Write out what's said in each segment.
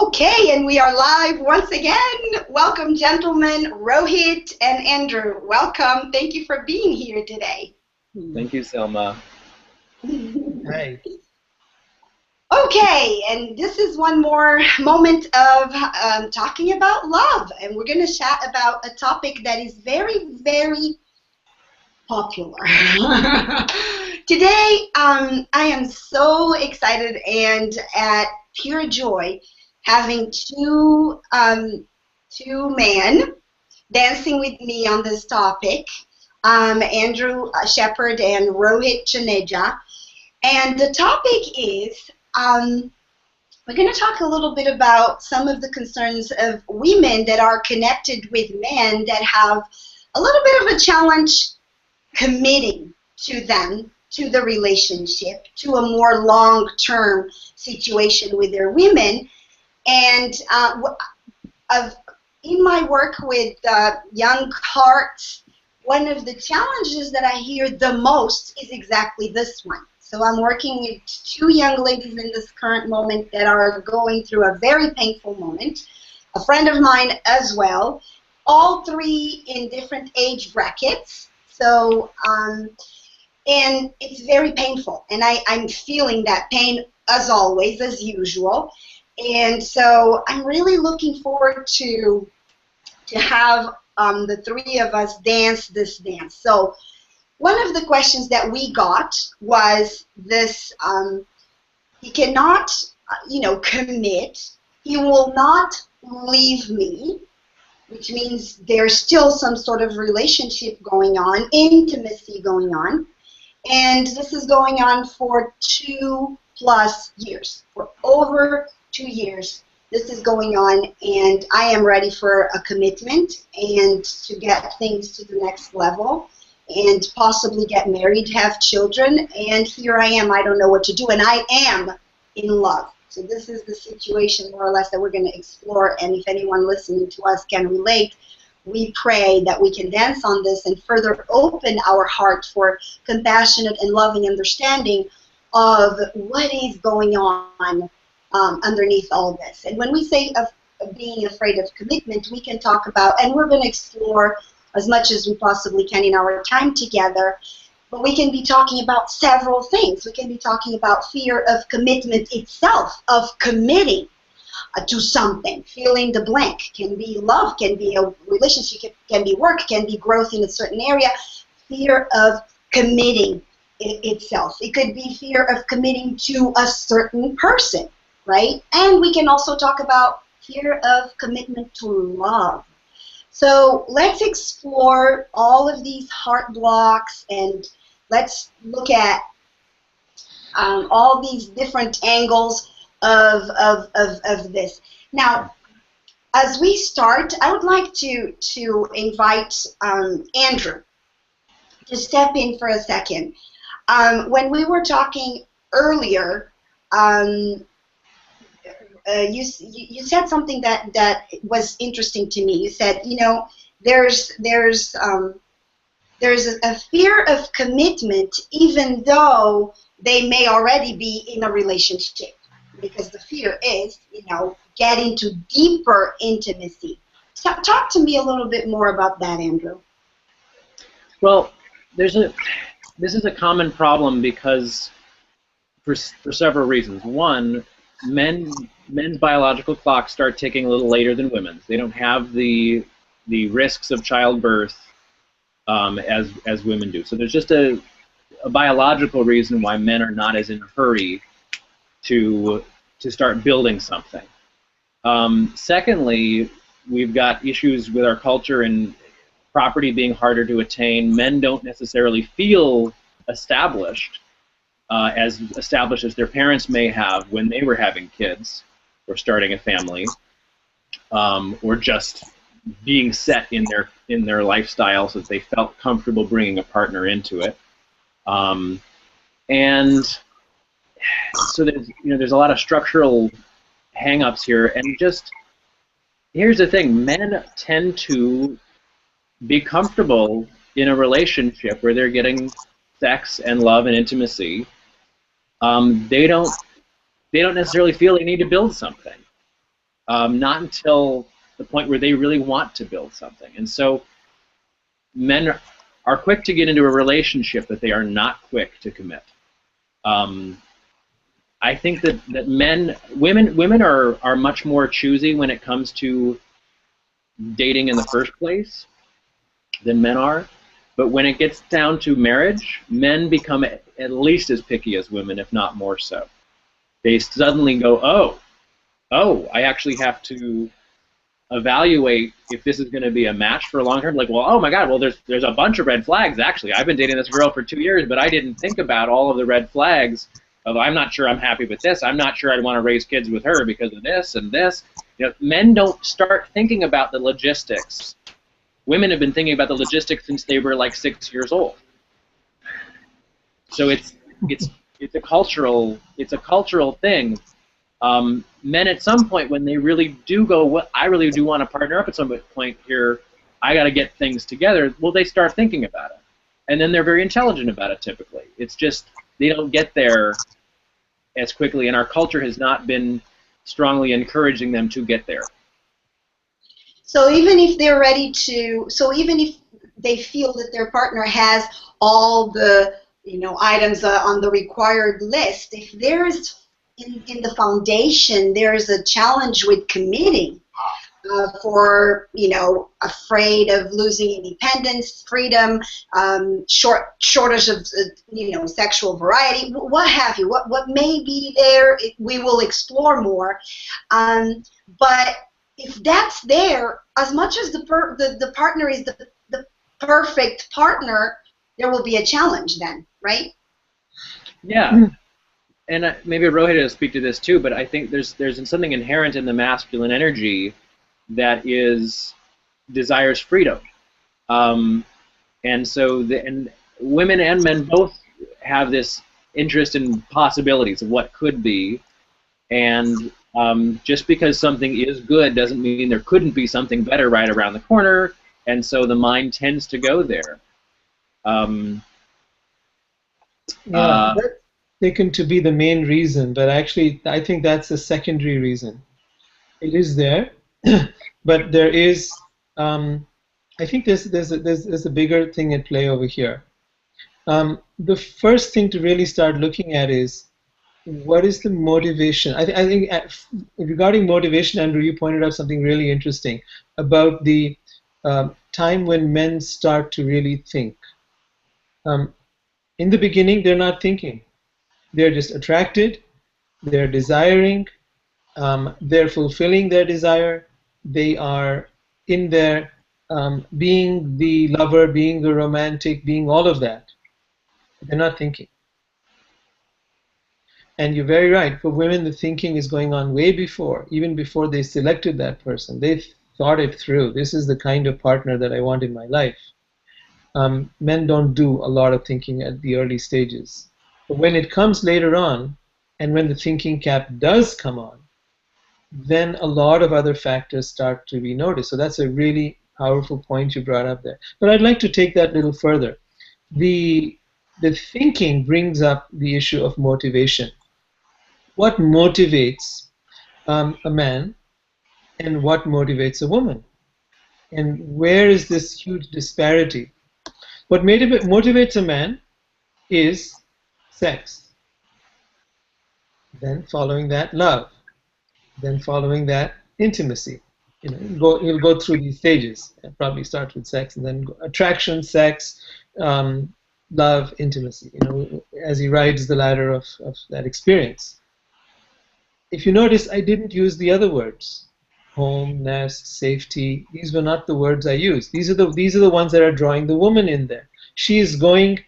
Okay, and we are live once again. Welcome, gentlemen, Rohit and Andrew. Welcome. Thank you for being here today. Thank you, Selma. Hey. Okay, and this is one more moment of talking about love, and we're going to chat about a topic that is very, very popular. Today, I am so excited and at pure joy having two men dancing with me on this topic, Andrew Shepard and Rohit Chaneja. And the topic is, we're going to talk a little bit about some of the concerns of women that are connected with men that have a little bit of a challenge committing to them, to the relationship, to a more long-term situation with their women. And in my work with young hearts, one of the challenges that I hear the most is exactly this one. So I'm working with two young ladies in this current moment that are going through a very painful moment, a friend of mine as well, all three in different age brackets. So, and it's very painful, and I'm feeling that pain as always, as usual. And so I'm really looking forward to have the three of us dance this dance. So one of the questions that we got was this, he cannot, commit. He will not leave me, which means there's still some sort of relationship going on, intimacy going on. And this is going on for 2+ years, for over 2 years. This is going on, and I am ready for a commitment and to get things to the next level and possibly get married, have children, and here I am. I don't know what to do, and I am in love. So this is the situation, more or less, that we're going to explore, and if anyone listening to us can relate, we pray that we can dance on this and further open our heart for compassionate and loving understanding of what is going on underneath all this. And when we say of being afraid of commitment, we can talk about, and we're going to explore as much as we possibly can in our time together, but we can be talking about several things. We can be talking about fear of commitment itself, of committing to something. Fill in the blank. Can be love, can be a relationship, can be work, can be growth in a certain area. Fear of committing itself. It could be fear of committing to a certain person, right? And we can also talk about fear of commitment to love. So let's explore all of these heart blocks and let's look at all these different angles of this. Now, as we start, I would like to invite Andrew to step in for a second. When we were talking earlier, you said something that was interesting to me. You said, there's a fear of commitment, even though they may already be in a relationship, because the fear is, getting to deeper intimacy. So talk to me a little bit more about that, Andrew. Well, this is a common problem because for several reasons. One, men's biological clocks start ticking a little later than women's. They don't have the risks of childbirth as women do. So there's just a biological reason why men are not as in a hurry to start building something. Secondly, we've got issues with our culture and property being harder to attain. Men don't necessarily feel established, as established as their parents may have when they were having kids or starting a family, or just being set in their lifestyle so that they felt comfortable bringing a partner into it. And so there's a lot of structural hang-ups here, and just here's the thing: men tend to be comfortable in a relationship where they're getting sex and love and intimacy. They don't necessarily feel they need to build something. not until the point where they really want to build something. And so men are quick to get into a relationship, but they are not quick to commit. I think that women are much more choosy when it comes to dating in the first place than men are. But when it gets down to marriage, men become at least as picky as women, if not more so. They suddenly go, oh, I actually have to evaluate if this is going to be a match for a long term. Like, well, oh my God, well, there's a bunch of red flags, actually. I've been dating this girl for 2 years, but I didn't think about all of the red flags of I'm not sure I'm happy with this. I'm not sure I'd want to raise kids with her because of this and this. You know, men don't start thinking about the logistics. Women have been thinking about the logistics since they were like 6 years old. So it's a cultural thing. Men at some point when they really do go, well, I really do want to partner up at some point here, I got to get things together, well, they start thinking about it. And then they're very intelligent about it typically. It's just they don't get there as quickly, and our culture has not been strongly encouraging them to get there. So even if they're ready to, so even if they feel that their partner has all the, items on the required list, if there's in the foundation, there's a challenge with committing for, afraid of losing independence, freedom, shortage of, sexual variety, what have you, what may be there, we will explore more. But if that's there, as much as the partner is the perfect partner, there will be a challenge then, right? Yeah. And maybe Rohit will speak to this too, but I think there's something inherent in the masculine energy that desires freedom, and so and women and men both have this interest in possibilities of what could be, and just because something is good doesn't mean there couldn't be something better right around the corner, and so the mind tends to go there. That's taken to be the main reason, but actually I think that's a secondary reason. It is there, but there is, I think there's a bigger thing at play over here. The first thing to really start looking at is what is the motivation. I think regarding motivation, Andrew, you pointed out something really interesting about the time when men start to really think. In the beginning, they're not thinking. They're just attracted, they're desiring, they're fulfilling their desire, they are in there being the lover, being the romantic, being all of that. They're not thinking. And you're very right, for women the thinking is going on way before, even before they selected that person. They've thought it through. This is the kind of partner that I want in my life. Men don't do a lot of thinking at the early stages. But when it comes later on, and when the thinking cap does come on, then a lot of other factors start to be noticed. So that's a really powerful point you brought up there. But I'd like to take that a little further. The thinking brings up the issue of motivation. What motivates a man and what motivates a woman? And where is this huge disparity? What motivates a man is sex. Then following that, love. Then following that, intimacy. You'll go through these stages. It probably starts with sex, and then attraction, sex, love, intimacy. As he rides the ladder of that experience. If you notice, I didn't use the other words. Home, nest, safety. These were not the words I used. These are the ones that are drawing the woman in there. She is going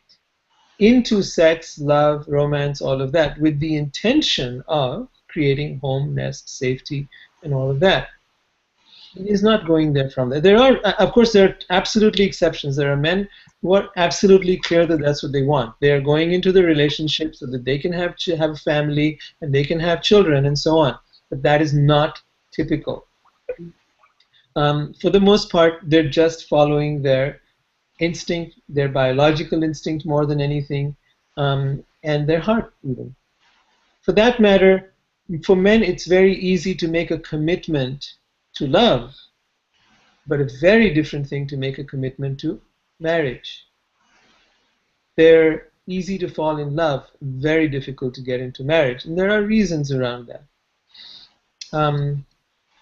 into sex, love, romance, all of that, with the intention of creating home, nest, safety, and all of that. He is not going there from there. Of course, there are absolutely exceptions. There are men who are absolutely clear that that's what they want. They are going into the relationship so that they can have a family and they can have children and so on. But that is not typical. For the most part, they're just following their instinct, their biological instinct more than anything, and their heart even. For that matter, For men, it's very easy to make a commitment to love, but a very different thing to make a commitment to marriage. They're easy to fall in love, very difficult to get into marriage, and there are reasons around that.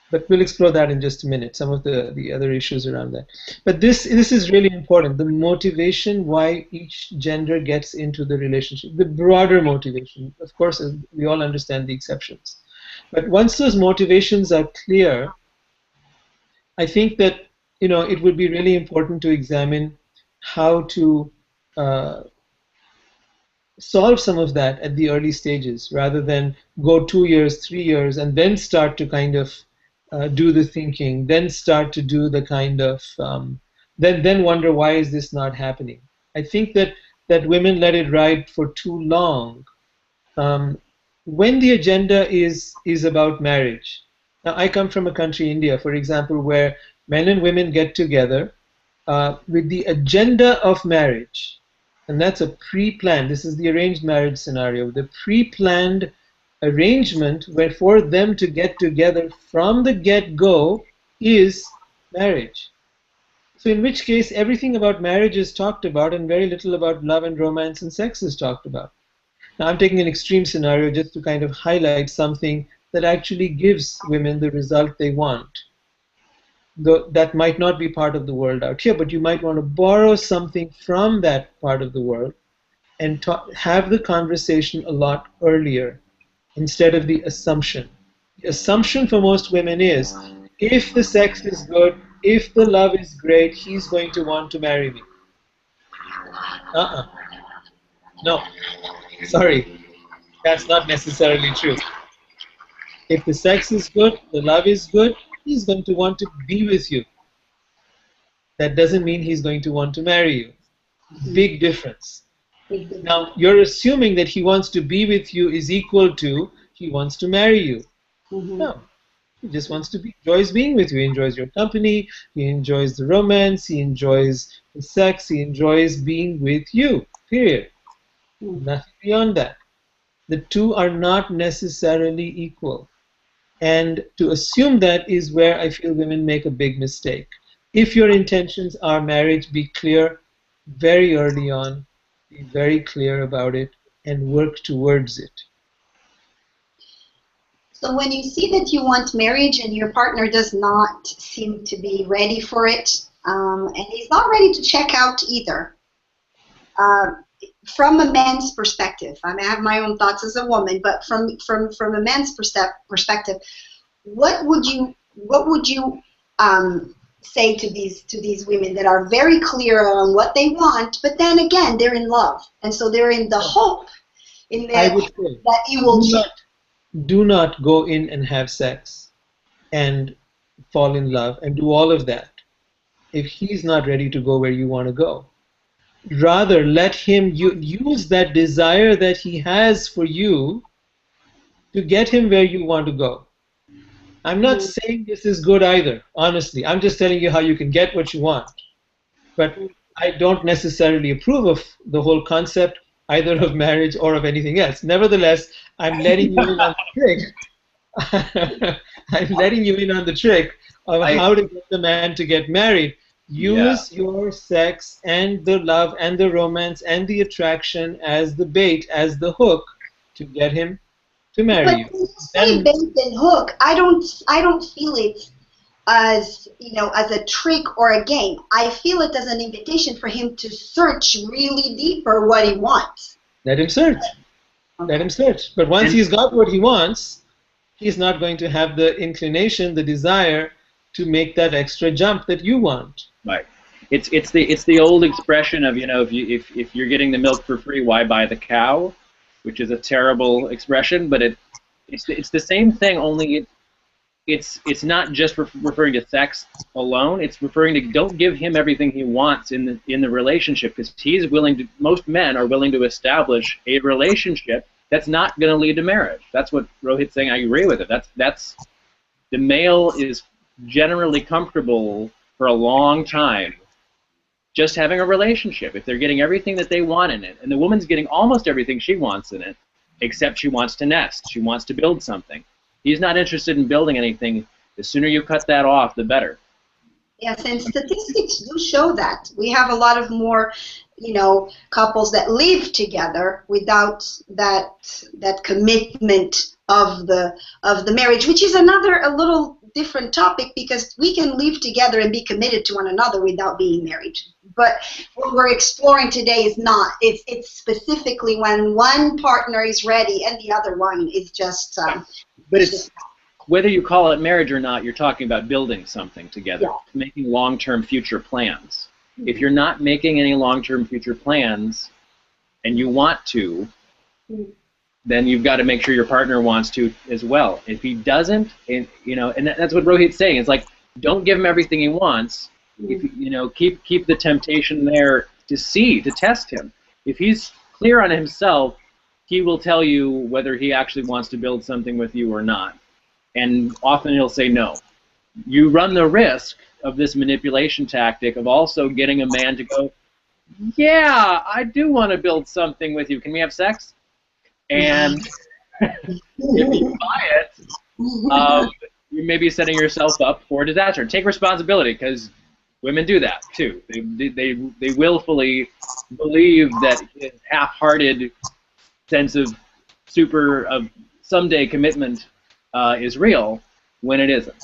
But we'll explore that in just a minute, some of the other issues around that. But this is really important, the motivation why each gender gets into the relationship, the broader motivation. Of course, we all understand the exceptions. But once those motivations are clear, I think that it would be really important to examine how to solve some of that at the early stages, rather than go 2 years, 3 years, and then start to kind of do the thinking, then start to do the kind of then wonder why is this not happening. I think that women let it ride for too long. When the agenda is about marriage. Now, I come from a country, India, for example, where men and women get together with the agenda of marriage. And that's a pre-planned, this is the arranged marriage scenario, the pre-planned arrangement where for them to get together from the get-go is marriage. So in which case, everything about marriage is talked about and very little about love and romance and sex is talked about. Now, I'm taking an extreme scenario just to kind of highlight something that actually gives women the result they want. That might not be part of the world out here, but you might want to borrow something from that part of the world and have the conversation a lot earlier instead of the assumption. The assumption for most women is, if the sex is good, if the love is great, he's going to want to marry me. No, sorry, that's not necessarily true. If the sex is good, the love is good, he's going to want to be with you. That doesn't mean he's going to want to marry you. Big difference. Now, you're assuming that he wants to be with you is equal to he wants to marry you. No. He just wants to enjoys being with you. He enjoys your company. He enjoys the romance. He enjoys the sex. He enjoys being with you. Period. Nothing beyond that. The two are not necessarily equal. And to assume that is where I feel women make a big mistake. If your intentions are marriage, be clear very early on. Be very clear about it and work towards it. So when you see that you want marriage and your partner does not seem to be ready for it, and he's not ready to check out either, from a man's perspective, I mean, I have my own thoughts as a woman, but from a man's perspective, what would you say to these women that are very clear on what they want, but then again they're in love, and so they're in the hope in that you will change. Do not go in and have sex and fall in love and do all of that if he's not ready to go where you want to go. Rather, let him use that desire that he has for you to get him where you want to go. I'm not saying this is good either, honestly. I'm just telling you how you can get what you want. But I don't necessarily approve of the whole concept either of marriage or of anything else. Nevertheless, I'm letting you in on the trick. I'm letting you in on the trick of how to get the man to get married. Use your sex and the love and the romance and the attraction as the bait, as the hook to get him to marry you. But when you say bait and hook, I don't feel it as as a trick or a game. I feel it as an invitation for him to search really deep for what he wants. Let him search. Okay. Let him search. But once he's got what he wants, he's not going to have the inclination, the desire to make that extra jump that you want. Right. It's the old expression of if you're getting the milk for free, why buy the cow? Which is a terrible expression, but it's the same thing. Only it's not just referring to sex alone. It's referring to don't give him everything he wants in the relationship, because he's willing to. Most men are willing to establish a relationship that's not going to lead to marriage. That's what Rohit's saying. I agree with it. That's the male is generally comfortable for a long time just having a relationship. If they're getting everything that they want in it, and the woman's getting almost everything she wants in it, except she wants to nest. She wants to build something. He's not interested in building anything. The sooner you cut that off, the better. Yes, and statistics do show that. We have a lot of more, couples that live together without that commitment of the marriage, which is a little different topic, because we can live together and be committed to one another without being married. But what we're exploring today is not. It's specifically when one partner is ready and the other one is just. But it's whether you call it marriage or not, you're talking about building something together, Yeah. making long-term future plans. If you're not making any long-term future plans and you want to, then you've got to make sure your partner wants to as well. If he doesn't, and that's what Rohit's saying. It's like, don't give him everything he wants. If keep the temptation there to test him. If he's clear on himself, he will tell you whether he actually wants to build something with you or not. And often he'll say no. You run the risk of this manipulation tactic of also getting a man to go, yeah, I do want to build something with you. Can we have sex? And if you buy it, you may be setting yourself up for disaster. Take responsibility, because women do that too. They willfully believe that his half-hearted sense of someday commitment is real when it isn't.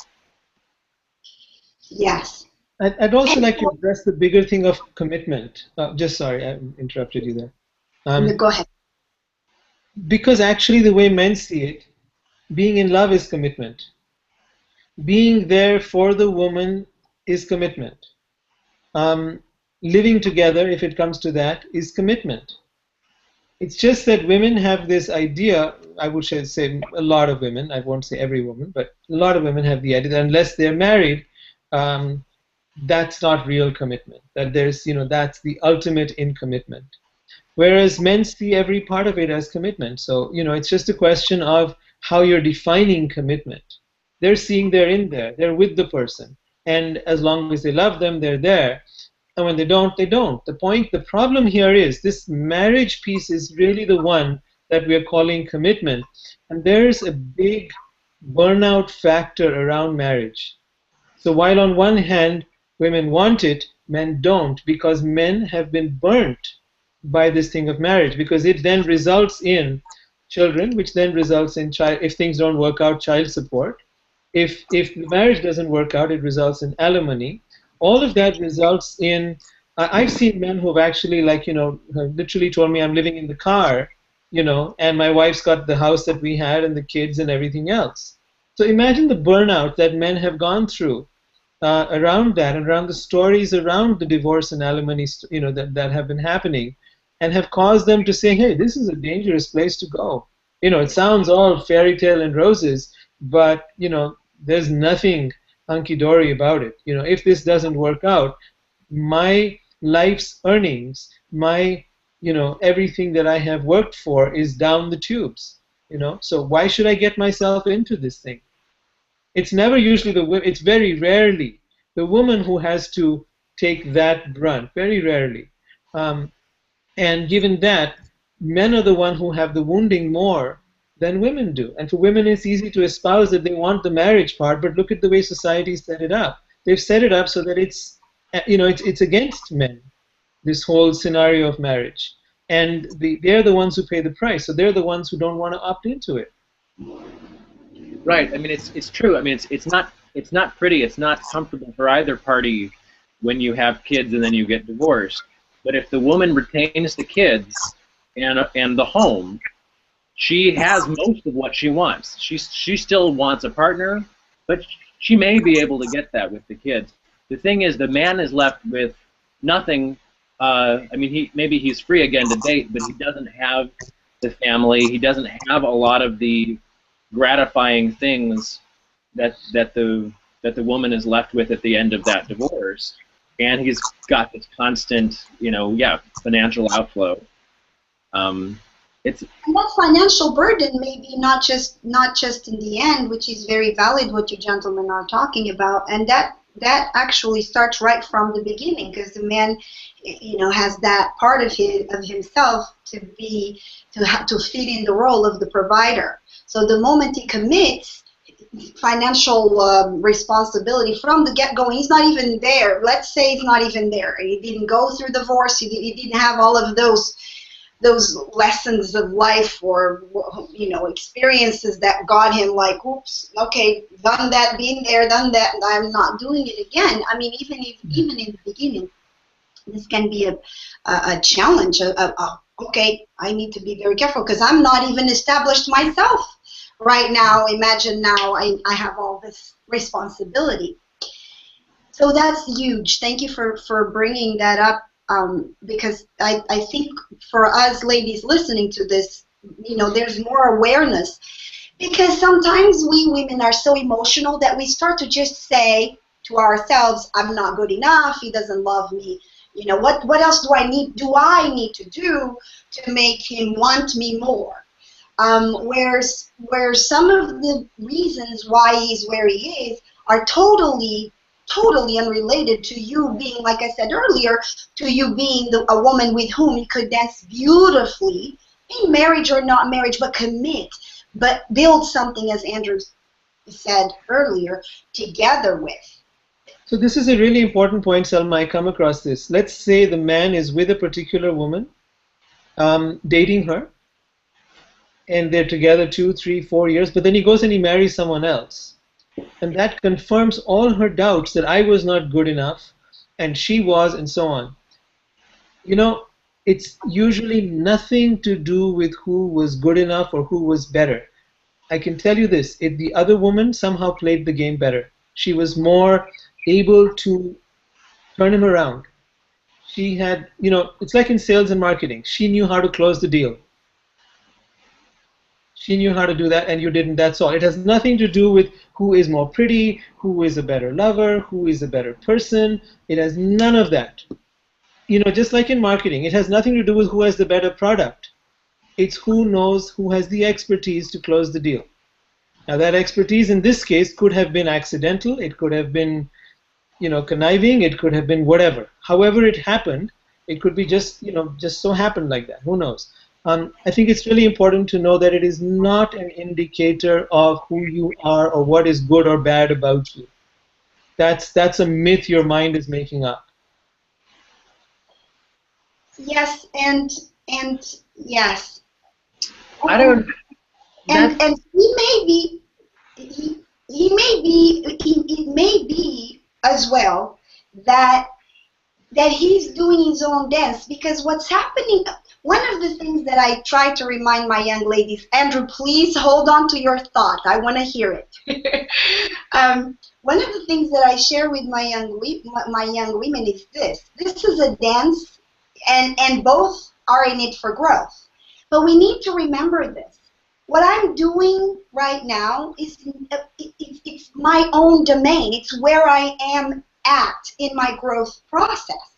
Yes. I'd also like to address the bigger thing of commitment. Sorry, I interrupted you there. Go ahead. Because actually the way men see it, being in love is commitment. Being there for the woman is commitment. Living together, if it comes to that, is commitment. It's just that women have this idea, I would say a lot of women, I won't say every woman, but a lot of women have the idea that unless they're married, that's not real commitment. That that's the ultimate in commitment. Whereas men see every part of it as commitment. So, it's just a question of how you're defining commitment. They're seeing they're in there, they're with the person. And as long as they love them, they're there. And when they don't, they don't. The problem here is this marriage piece is really the one that we are calling commitment. And there's a big burnout factor around marriage. So while on one hand, women want it, men don't, because men have been burnt by this thing of marriage, because it then results in children, which then results in if things don't work out, child support. If the marriage doesn't work out, it results in alimony. All of that results in, I've seen men who have actually, have literally told me, I'm living in the car, and my wife's got the house that we had and the kids and everything else. So imagine the burnout that men have gone through around that, and around the stories around the divorce and alimony, that have been happening, and have caused them to say, hey, this is a dangerous place to go. It sounds all fairy tale and roses, but, there's nothing hunky-dory about it. If this doesn't work out, my life's earnings, my, everything that I have worked for is down the tubes. So why should I get myself into this thing? It's never usually it's very rarely the woman who has to take that brunt, very rarely. And given that, men are the one who have the wounding more than women do. And for women, it's easy to espouse that they want the marriage part, but look at the way society set it up. They've set it up so that it's against men, this whole scenario of marriage. And they're the ones who pay the price. So they're the ones who don't want to opt into it. Right. I mean, it's true. I mean, it's not pretty. It's not comfortable for either party when you have kids and then you get divorced. But if the woman retains the kids and the home, she has most of what she wants. She still wants a partner, but she may be able to get that with the kids. The thing is, the man is left with nothing. I mean, maybe he's free again to date, but he doesn't have the family. He doesn't have a lot of the gratifying things that the woman is left with at the end of that divorce. And he's got this constant, financial outflow. And that financial burden may be not just in the end, which is very valid what you gentlemen are talking about, and that actually starts right from the beginning, because the man, has that part of himself to fit in the role of the provider. So the moment he commits financial responsibility from the get-go, he's not even there. Let's say he's not even there. He didn't go through divorce. He didn't have all of those lessons of life, or experiences that got him like, oops, okay, done that, been there, done that, and I'm not doing it again. I mean, even in the beginning, this can be a challenge. Okay, I need to be very careful because I'm not even established myself right now. Imagine now I have all this responsibility. So that's huge. Thank you for bringing that up. Because I think for us ladies listening to this, there's more awareness, because sometimes we women are so emotional that we start to just say to ourselves, I'm not good enough, he doesn't love me, what else do I need to do to make him want me more? Where some of the reasons why he's where he is are totally unrelated to you being, like I said earlier, to you being a woman with whom you could dance beautifully, in marriage or not marriage, but commit, but build something, as Andrew said earlier, together with. So this is a really important point, Selma. I come across this. Let's say the man is with a particular woman, dating her, and they're together 2, 3, 4 years, but then he goes and he marries someone else. And that confirms all her doubts that I was not good enough and she was, and so on. It's usually nothing to do with who was good enough or who was better. I can tell you this, the other woman somehow played the game better. She was more able to turn him around. She had, it's like in sales and marketing. She knew how to close the deal. She knew how to do that, and you didn't. That's all. It has nothing to do with who is more pretty, who is a better lover, who is a better person. It has none of that. Just like in marketing, it has nothing to do with who has the better product. It's who has the expertise to close the deal. Now, that expertise in this case could have been accidental. It could have been, conniving. It could have been whatever. However it happened, it could be just so happened like that. Who knows? I think it's really important to know that it is not an indicator of who you are or what is good or bad about you. That's a myth your mind is making up. Yes, and yes. I don't. And it may be as well that he's doing his own dance, because what's happening, one of the things that I try to remind my young ladies, Andrew, please hold on to your thought. I want to hear it. One of the things that I share with my young women is this. This is a dance, and both are in it for growth. But we need to remember this. What I'm doing right now is it's my own domain. It's where I am at in my growth process,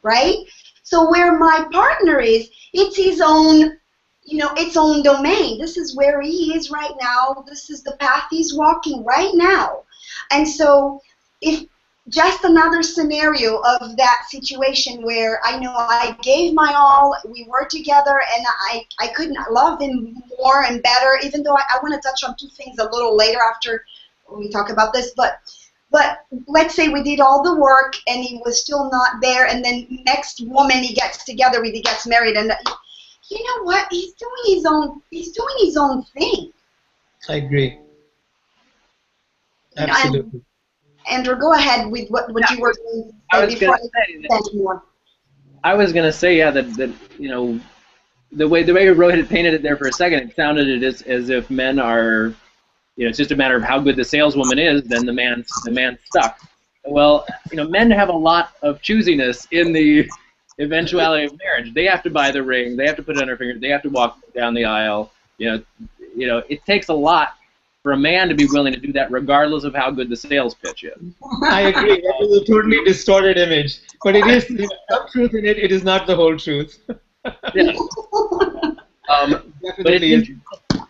right? So where my partner is, it's his own, its own domain. This is where he is right now. This is the path he's walking right now. And so if just another scenario of that situation where I know I gave my all, we were together, and I couldn't love him more and better, even though I want to touch on two things a little later after we talk about this, but let's say we did all the work and he was still not there, and then next woman he gets together with, he gets married, and you know what? He's doing his own thing. I agree. Absolutely. Andrew, go ahead with what you were going to say before I say more. I was going to say, yeah, that the way Rohit had painted it there for a second, it sounded as if men are, it's just a matter of how good the saleswoman is, then the man's stuck. Well, men have a lot of choosiness in the eventuality of marriage. They have to buy the ring, they have to put it on their finger, they have to walk down the aisle. It takes a lot for a man to be willing to do that, regardless of how good the sales pitch is. I agree. That is a totally distorted image, but it is some truth in it. It is not the whole truth. Yeah. Definitely.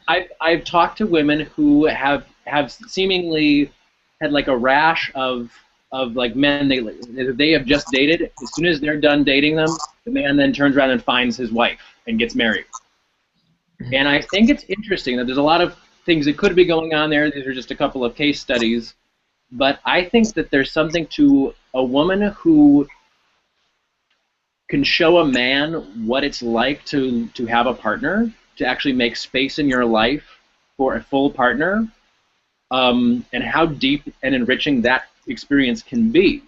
I've talked to women who have seemingly had like a rash of like men they have just dated. As soon as they're done dating them, the man then turns around and finds his wife. and gets married. And I think it's interesting that there's a lot of things that could be going on there. These are just a couple of case studies. But I think that there's something to a woman who can show a man what it's like to have a partner, to actually make space in your life for a full partner, and how deep and enriching that experience can be.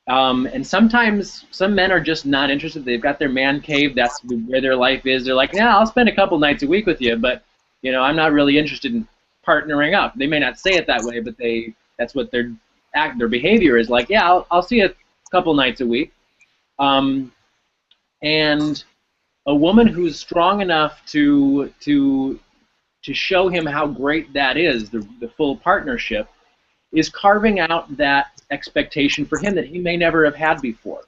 And sometimes some men are just not interested. They've got their man cave. That's where their life is. They're like, yeah, I'll spend a couple nights a week with you, but I'm not really interested in partnering up. They may not say it that way, but that's what their behavior is like. Yeah, I'll see you a couple nights a week. And a woman who's strong enough to show him how great that is, the full partnership, is carving out that expectation for him that he may never have had before,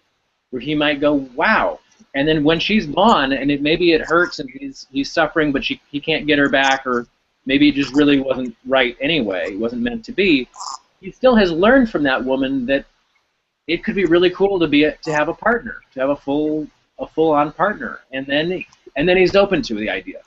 where he might go, wow. And then when she's gone, and maybe it hurts and he's suffering, but he can't get her back, or maybe it just really wasn't right anyway, it wasn't meant to be, he still has learned from that woman that it could be really cool to have a partner, to have a full-on partner, and then he's open to the idea.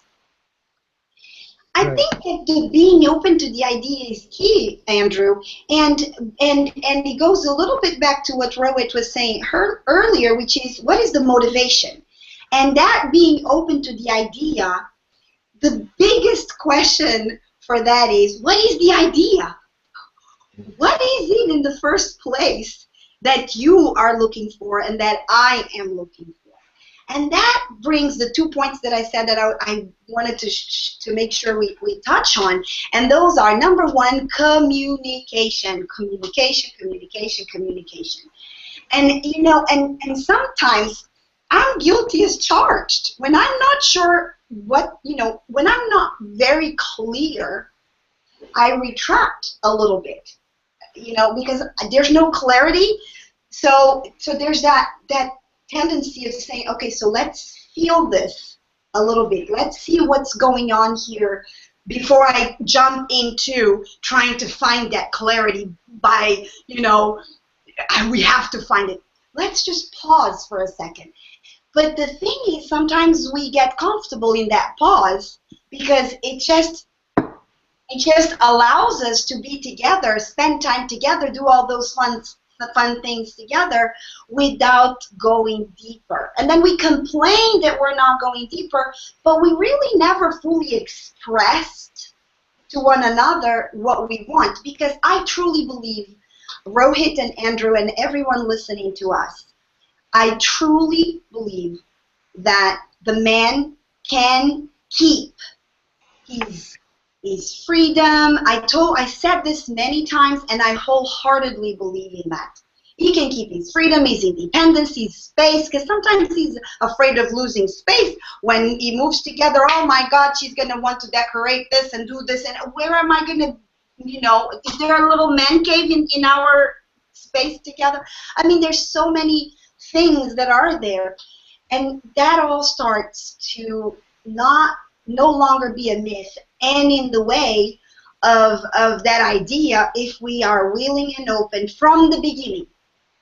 I think that being open to the idea is key, Andrew, and it goes a little bit back to what Rohit was saying earlier, which is what is the motivation, and that being open to the idea. The biggest question for that is, what is the idea? What is it in the first place that you are looking for and that I am looking for? And that brings the 2 points that I said that I wanted to make sure we touch on. And those are, number one, communication. Communication, communication, communication. And, and sometimes I'm guilty as charged. When I'm not sure when I'm not very clear, I retract a little bit, because there's no clarity. So there's that tendency of saying, okay, so let's feel this a little bit. Let's see what's going on here before I jump into trying to find that clarity by, we have to find it. Let's just pause for a second. But the thing is, sometimes we get comfortable in that pause because it just allows us to be together, spend time together, do all those fun things together without going deeper. And then we complain that we're not going deeper, but we really never fully expressed to one another what we want. Because I truly believe, Rohit and Andrew and everyone listening to us, I truly believe that the man can keep his freedom. I said this many times, and I wholeheartedly believe in that. He can keep his freedom, his independence, his space, because sometimes he's afraid of losing space when he moves together. Oh my God, she's going to want to decorate this and do this, and where am I going to, is there a little man cave in our space together? I mean, there's so many things that are there, and that all starts to no longer be a myth and in the way of that idea if we are willing and open from the beginning,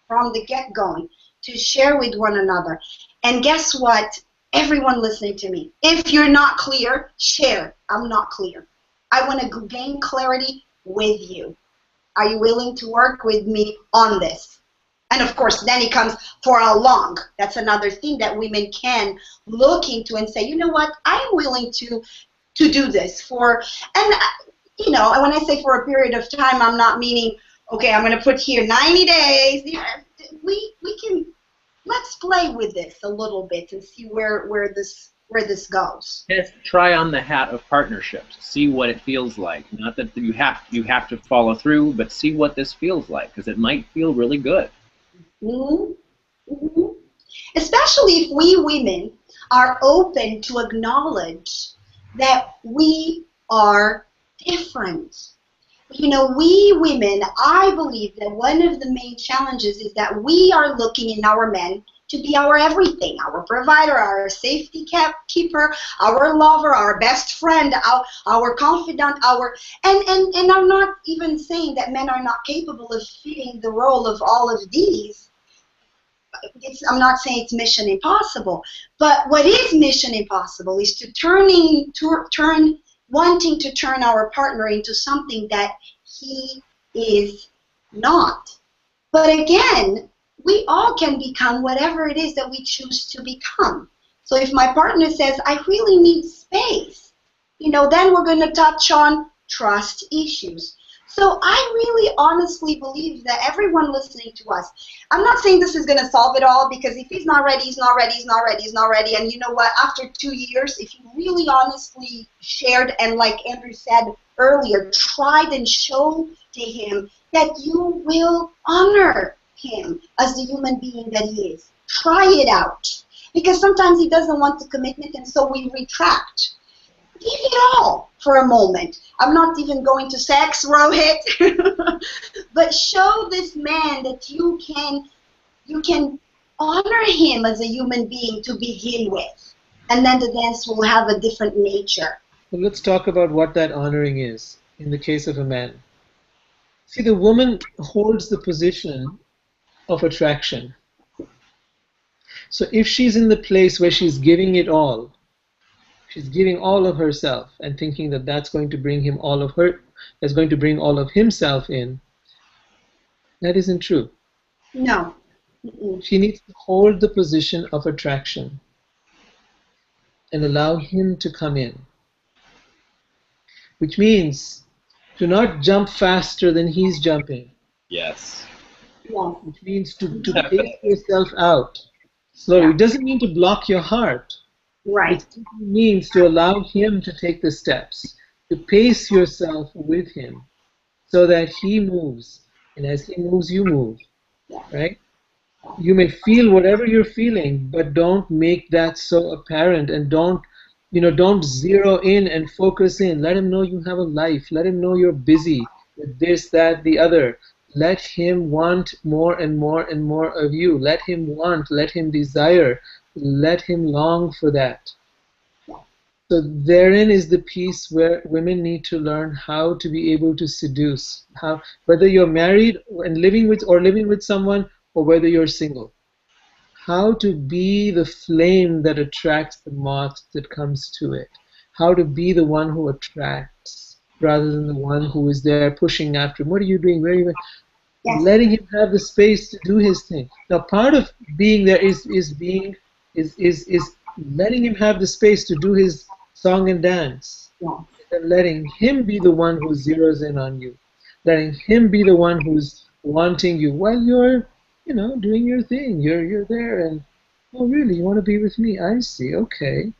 from the get-going, to share with one another. And guess what? Everyone listening to me, if you're not clear, share. I'm not clear. I want to gain clarity with you. Are you willing to work with me on this? And of course, then it comes for how long. That's another thing that women can look into and say, you know what, I'm willing to do this for, and when I say for a period of time, I'm not meaning, okay, I'm going to put here 90 days. We can, let's play with this a little bit and see where this goes. Just try on the hat of partnerships. See what it feels like. Not that you have to follow through, but see what this feels like, because it might feel really good. Mm-hmm. Mm-hmm. Especially if we women are open to acknowledge that we are different. We women, I believe that one of the main challenges is that we are looking in our men to be our everything, our provider, our safety keeper, our lover, our best friend, our confidant, and I'm not even saying that men are not capable of fitting the role of all of these. I'm not saying it's mission impossible, but what is mission impossible is to turn wanting to turn our partner into something that he is not. But again, we all can become whatever it is that we choose to become. So if my partner says, I really need space, then we're going to touch on trust issues. So I really honestly believe that everyone listening to us, I'm not saying this is going to solve it all, because if he's not ready, he's not ready, he's not ready, he's not ready. And you know what? After 2 years, if you really honestly shared and, like Andrew said earlier, tried and showed to him that you will honor him as the human being that he is. Try it out. Because sometimes he doesn't want the commitment, and so we retract. Give it all for a moment. I'm not even going to sex, Rohit. But show this man that you can honor him as a human being to begin with. And then the dance will have a different nature. Well, let's talk about what that honoring is in the case of a man. See, the woman holds the position of attraction. So if she's in the place where she's giving it all, she's giving all of herself and thinking that that's going to bring him all of her, that's going to bring all of himself in, that isn't true. No. She needs to hold the position of attraction and allow him to come in, which means to not jump faster than he's jumping. Yes. Yeah. Which means to pace yourself out slowly. Yeah. It doesn't mean to block your heart. Right. It simply means to allow him to take the steps, to pace yourself with him so that he moves. And as he moves, you move. Yeah. Right? You may feel whatever you're feeling, but don't make that so apparent, and don't zero in and focus in. Let him know you have a life. Let him know you're busy with this, that, the other. Let him want more and more and more of you. Let him want, let him desire, let him long for that. So therein is the piece where women need to learn how to be able to seduce. How, whether you're married and living with someone, or whether you're single. How to be the flame that attracts the moth that comes to it. How to be the one who attracts rather than the one who is there pushing after him. What are you doing? Where are you going? Yes. Letting him have the space to do his thing. Now, part of being there is letting him have the space to do his song and dance. Yeah. And letting him be the one who zeroes in on you. Letting him be the one who's wanting you while you're, doing your thing. You're there, and oh, really, you want to be with me? I see. Okay.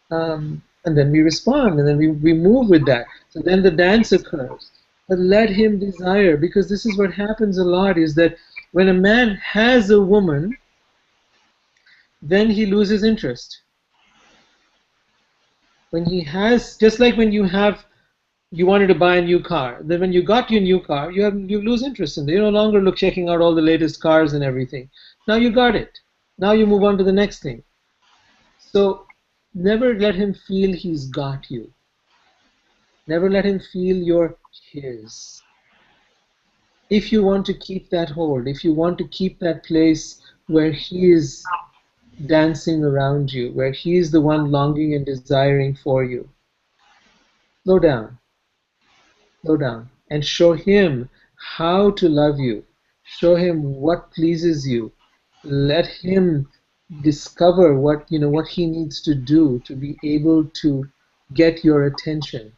And then we respond, and then we move with that. So then the dance occurs. But let him desire, because this is what happens a lot, is that when a man has a woman, then he loses interest. When he has, just like when you wanted to buy a new car, then when you got your new car, you lose interest in it. You no longer look checking out all the latest cars and everything. Now you got it. Now you move on to the next thing. So never let him feel he's got you. Never let him feel you're his. If you want to keep that hold, if you want to keep that place where he is dancing around you, where he is the one longing and desiring for you, slow down. Slow down and show him how to love you. Show him what pleases you. Let him discover what he needs to do to be able to get your attention.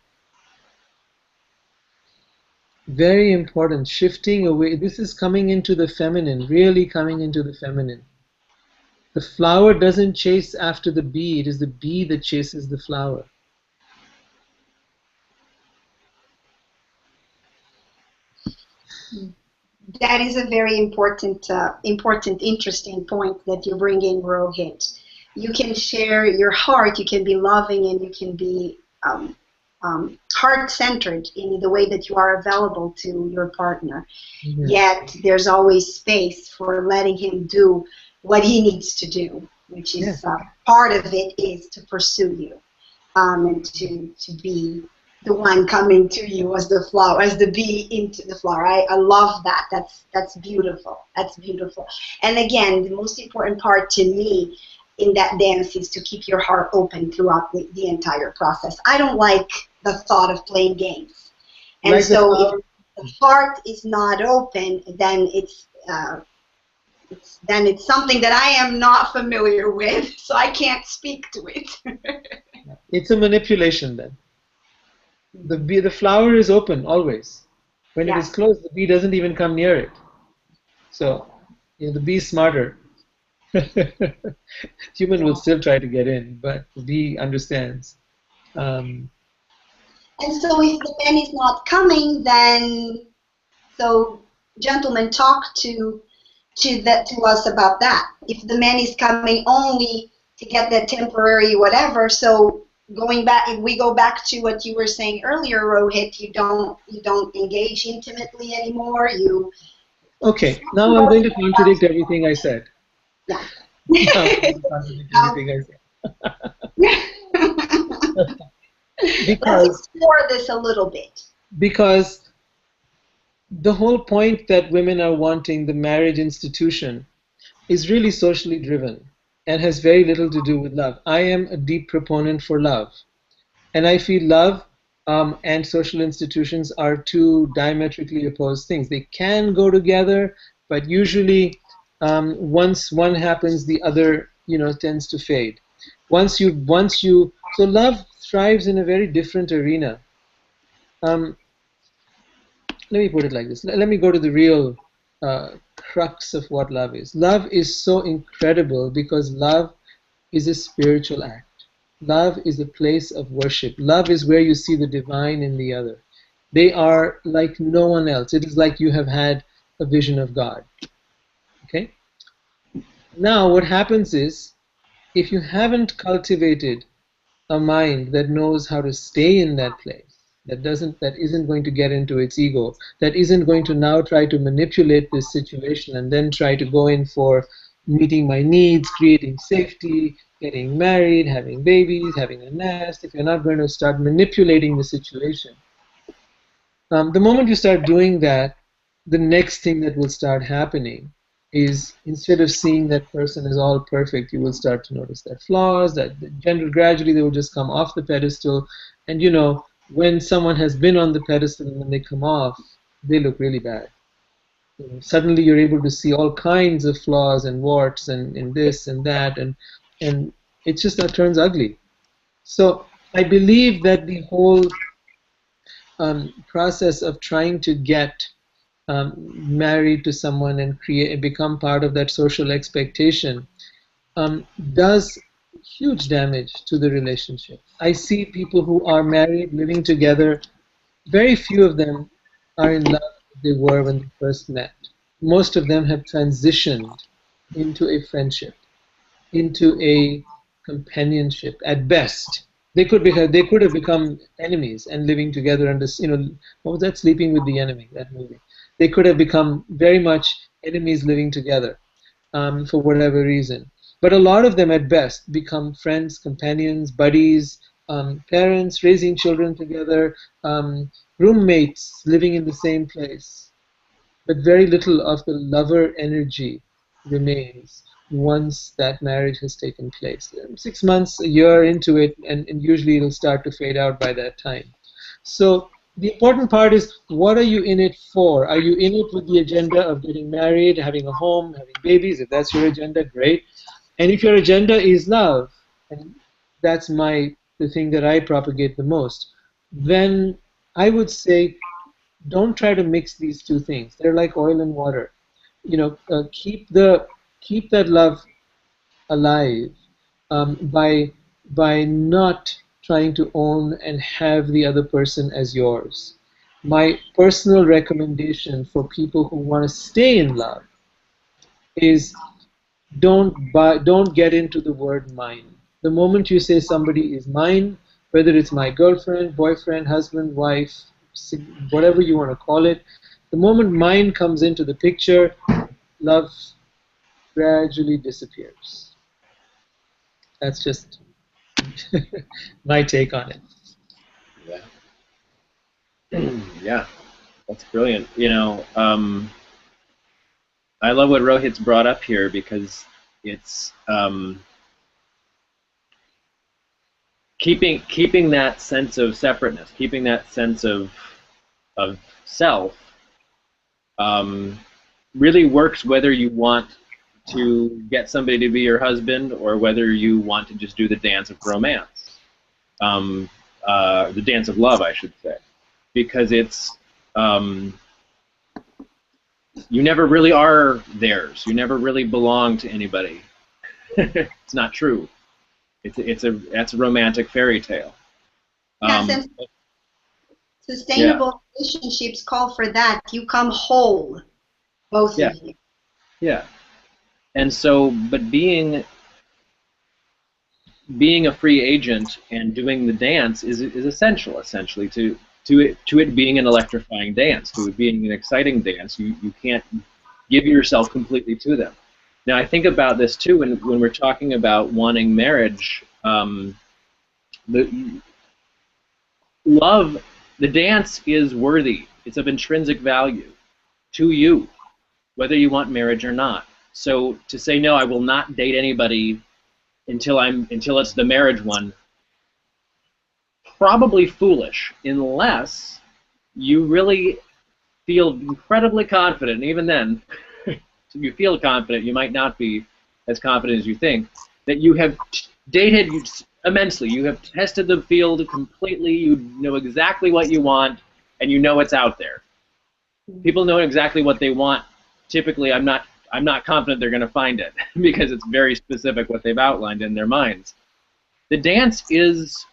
Very important. Shifting away. This is coming into the feminine, really coming into the feminine. The flower doesn't chase after the bee. It is the bee that chases the flower. That is a very important, interesting point that you bring in, Rohit. You can share your heart, you can be loving, and you can be heart-centered in the way that you are available to your partner. Mm-hmm. Yet there's always space for letting him do what he needs to do, which is part of it is to pursue you and to be the one coming to you as the flower, as the bee into the flower. I love that. That's beautiful. That's beautiful. And again, the most important part to me in that dance is to keep your heart open throughout the entire process. I don't like the thought of playing games. And Like the so if flower. the heart is not open, then then it's something that I am not familiar with, so I can't speak to it. It's a manipulation then. The flower is open always. When it is Yes. closed, the bee doesn't even come near it. So, the bee is smarter. Human will Yeah. still try to get in, but the bee understands. Um, And so if the man is not coming, then so gentlemen, talk to us about that. If the man is coming only to get that temporary whatever, so going back, if we go back to what you were saying earlier, Rohit, you don't engage intimately anymore. You okay, talk now I'm about going to contradict everything I said. yeah. Now I'm going to contradict Now, everything I said. let's Because explore this a little bit. because the whole point that women are wanting the marriage institution is really socially driven and has very little to do with love. I am a deep proponent for love. And I feel love and social institutions are two diametrically opposed things. They can go together, but usually once one happens, the other, tends to fade. So love thrives in a very different arena. Um, Let me put it like this. Let me go to the real crux of what love is. Love is so incredible because love is a spiritual act. Love is a place of worship. Love is where you see the divine in the other. They are like no one else. It is like you have had a vision of God. Okay? Now, what happens is, if you haven't cultivated a mind that knows how to stay in that place, that isn't going to get into its ego, that isn't going to now try to manipulate this situation and then try to go in for meeting my needs, creating safety, getting married, having babies, having a nest. If you're not going to start manipulating the situation, the moment you start doing that, the next thing that will start happening is, instead of seeing that person as all perfect, you will start to notice their flaws, that gradually they will just come off the pedestal. And when someone has been on the pedestal and when they come off, they look really bad. Suddenly you're able to see all kinds of flaws and warts and this and that, and it just that turns ugly. So I believe that the whole process of trying to get married to someone and become part of that social expectation does huge damage to the relationship. I see people who are married, living together. Very few of them are in love as they were when they first met. Most of them have transitioned into a friendship, into a companionship at best. They could have become enemies and living together under, what was that, Sleeping with the Enemy, that movie. They could have become very much enemies living together for whatever reason. But a lot of them at best become friends, companions, buddies, parents, raising children together, roommates living in the same place, but very little of the lover energy remains once that marriage has taken place. 6 months, a year into it, and usually it'll start to fade out by that time. So the important part is, what are you in it for? Are you in it with the agenda of getting married, having a home, having babies? If that's your agenda, great. And if your agenda is love, and that's the thing that I propagate the most, then I would say, don't try to mix these two things. They're like oil and water. Keep that love alive by not trying to own and have the other person as yours. My personal recommendation for people who want to stay in love is, don't get into the word mine. The moment you say somebody is mine, whether it's my girlfriend, boyfriend, husband, wife, whatever you want to call it, the moment mine comes into the picture, love gradually disappears. That's just my take on it. Yeah. Yeah, that's brilliant. I love what Rohit's brought up here because it's keeping that sense of separateness, keeping that sense of self, um, really works whether you want to get somebody to be your husband or whether you want to just do the dance of romance, the dance of love, I should say, because it's you never really are theirs. You never really belong to anybody. It's not true. That's a romantic fairy tale. Yes, Um, and yeah, sustainable relationships call for that. You come whole, both yeah, of you. yeah. And so, but being a free agent and doing the dance is essential, essentially, to it being an electrifying dance, to it being an exciting dance. You can't give yourself completely to them. Now, I think about this too when we're talking about wanting marriage. The love, the dance is worthy. It's of intrinsic value to you, whether you want marriage or not. So to say no, I will not date anybody until it's the marriage one, probably foolish, unless you really feel incredibly confident. And even then, if you feel confident, you might not be as confident as you think, that you have dated immensely. You have tested the field completely. You know exactly what you want, and you know it's out there. People know exactly what they want. Typically, I'm not confident they're going to find it because it's very specific what they've outlined in their minds. The dance is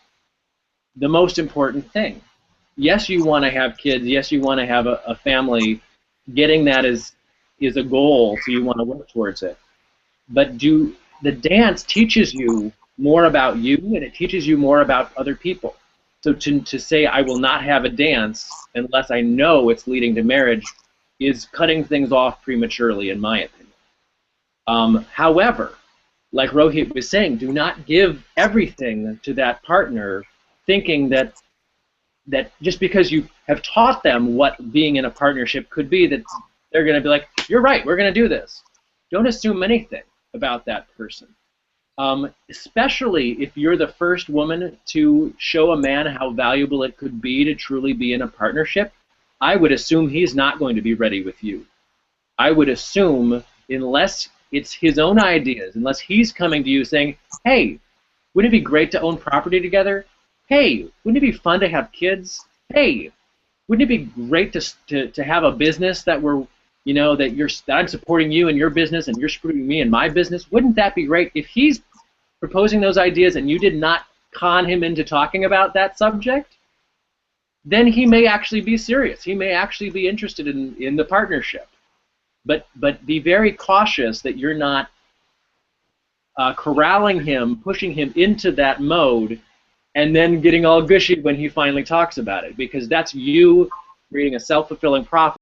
the most important thing. Yes, you want to have kids. Yes, you want to have a family. Getting that is a goal, so you want to work towards it. But the dance teaches you more about you, and it teaches you more about other people. So to say I will not have a dance unless I know it's leading to marriage is cutting things off prematurely, in my opinion. However, like Rohit was saying, do not give everything to that partner thinking that just because you have taught them what being in a partnership could be, that they're going to be like, you're right, we're going to do this. Don't assume anything about that person. Especially if you're the first woman to show a man how valuable it could be to truly be in a partnership, I would assume he's not going to be ready with you. I would assume, unless it's his own ideas, unless he's coming to you saying, hey, wouldn't it be great to own property together? Hey, wouldn't it be fun to have kids? Hey, wouldn't it be great to have a business that that I'm supporting you in your business and you're supporting me in my business? Wouldn't that be great? If he's proposing those ideas and you did not con him into talking about that subject, then he may actually be serious. He may actually be interested in the partnership. But be very cautious that you're not corralling him, pushing him into that mode, and then getting all gushy when he finally talks about it, because that's you creating a self-fulfilling prophecy.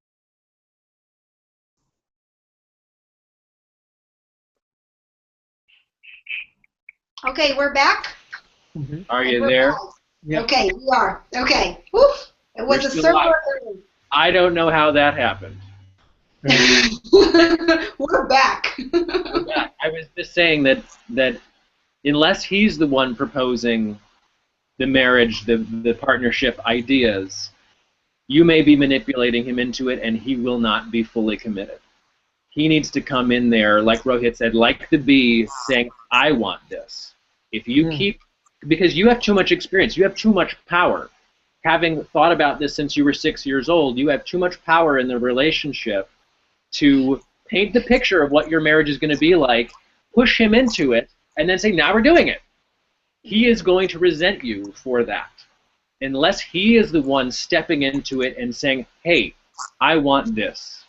Okay, we're back. Mm-hmm. Are And you we're there? back. Yeah. Okay, we are. Okay. Woof. It We're was a still server live. error. I don't know how that happened. Right. We're back. We're back. I was just saying that unless he's the one proposing the marriage, the partnership ideas, you may be manipulating him into it, and he will not be fully committed. He needs to come in there, like Rohit said, like the bee, saying, I want this. If you Mm. keep, because you have too much experience, you have too much power. Having thought about this since you were 6 years old, you have too much power in the relationship to paint the picture of what your marriage is going to be like, push him into it, and then say, now we're doing it. He is going to resent you for that, unless he is the one stepping into it and saying, hey, I want this.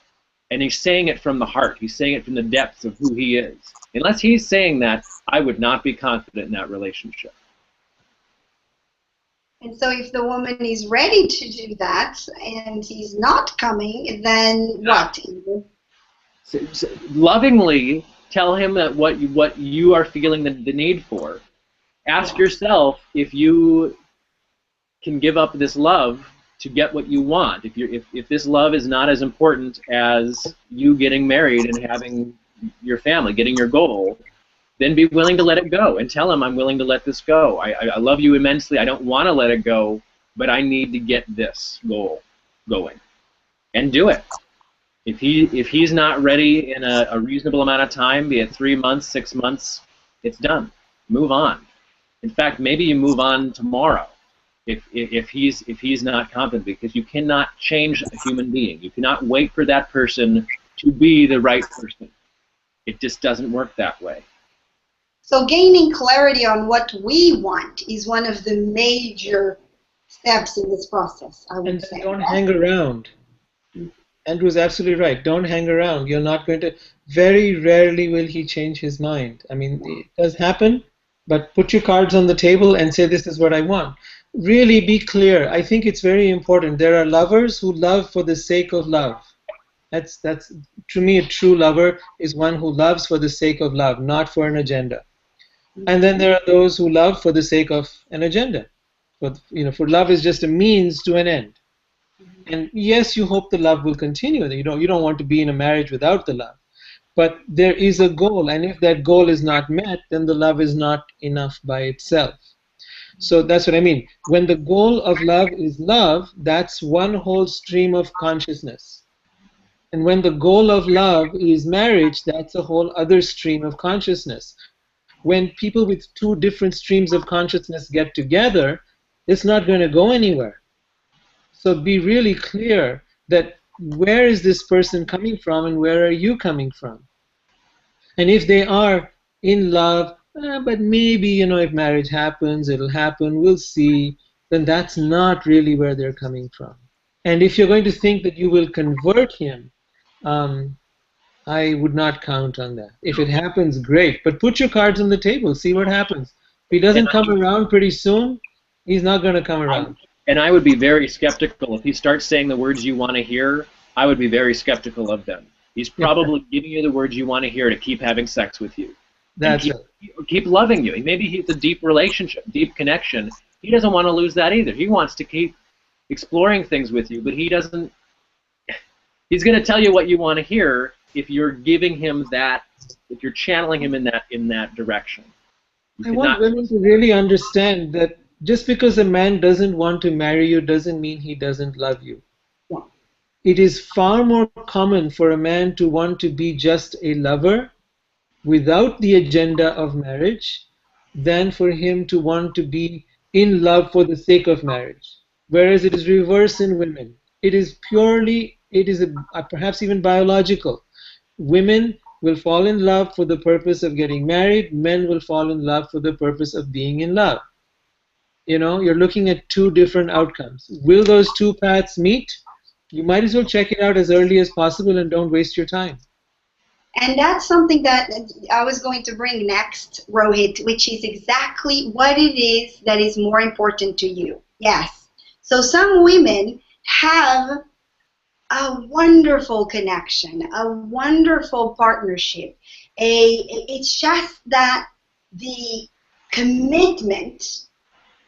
And he's saying it from the heart. He's saying it from the depths of who he is. Unless he's saying that, I would not be confident in that relationship. And so if the woman is ready to do that and he's not coming, then what? Lovingly tell him that what you are feeling the need for. Ask Yes. yourself if you can give up this love to get what you want. If this love is not as important as you getting married and having your family, getting your goal, then be willing to let it go and tell him, I'm willing to let this go. I love you immensely. I don't want to let it go, but I need to get this goal going, and do it. If he's not ready in a reasonable amount of time, be it 3 months, 6 months, it's done. Move on. In fact, maybe you move on tomorrow. If he's not confident, because you cannot change a human being. You cannot wait for that person to be the right person. It just doesn't work that way. So gaining clarity on what we want is one of the major steps in this process, I would say. And don't hang around. Andrew's absolutely right. Don't hang around. You're not going to. Very rarely will he change his mind. I mean, it does happen, but put your cards on the table and say, this is what I want. Really be clear. I think it's very important. There are lovers who love for the sake of love. That's to me, a true lover is one who loves for the sake of love, not for an agenda. And then there are those who love for the sake of an agenda. But for love is just a means to an end. And yes, you hope the love will continue. You don't want to be in a marriage without the love. But there is a goal, and if that goal is not met, then the love is not enough by itself. So that's what I mean. When the goal of love is love, that's one whole stream of consciousness. And when the goal of love is marriage, that's a whole other stream of consciousness. When people with two different streams of consciousness get together, it's not going to go anywhere. So be really clear that where is this person coming from and where are you coming from? And if they are in love, but maybe, if marriage happens, it'll happen, we'll see, then that's not really where they're coming from. And if you're going to think that you will convert him, I would not count on that. If it happens, great. But put your cards on the table, see what happens. If he doesn't come around pretty soon, he's not going to come around. And I would be very skeptical if he starts saying the words you want to hear. I would be very skeptical of them. He's probably giving you the words you want to hear to keep having sex with you. That's it. Keep loving you. Maybe it's a deep relationship, deep connection. He doesn't want to lose that either. He wants to keep exploring things with you, but he doesn't. He's going to tell you what you want to hear if you're giving him that, if you're channeling him in that direction. I want women to really understand that just because a man doesn't want to marry you doesn't mean he doesn't love you. Yeah. It is far more common for a man to want to be just a lover without the agenda of marriage than for him to want to be in love for the sake of marriage. Whereas it is reverse in women. It is perhaps even biological. Women will fall in love for the purpose of getting married. Men will fall in love for the purpose of being in love. You're looking at two different outcomes. Will those two paths meet? You might as well check it out as early as possible and don't waste your time. And that's something that I was going to bring next, Rohit, which is exactly what it is that is more important to you. Yes. So some women have a wonderful connection, a wonderful partnership. It's just that the commitment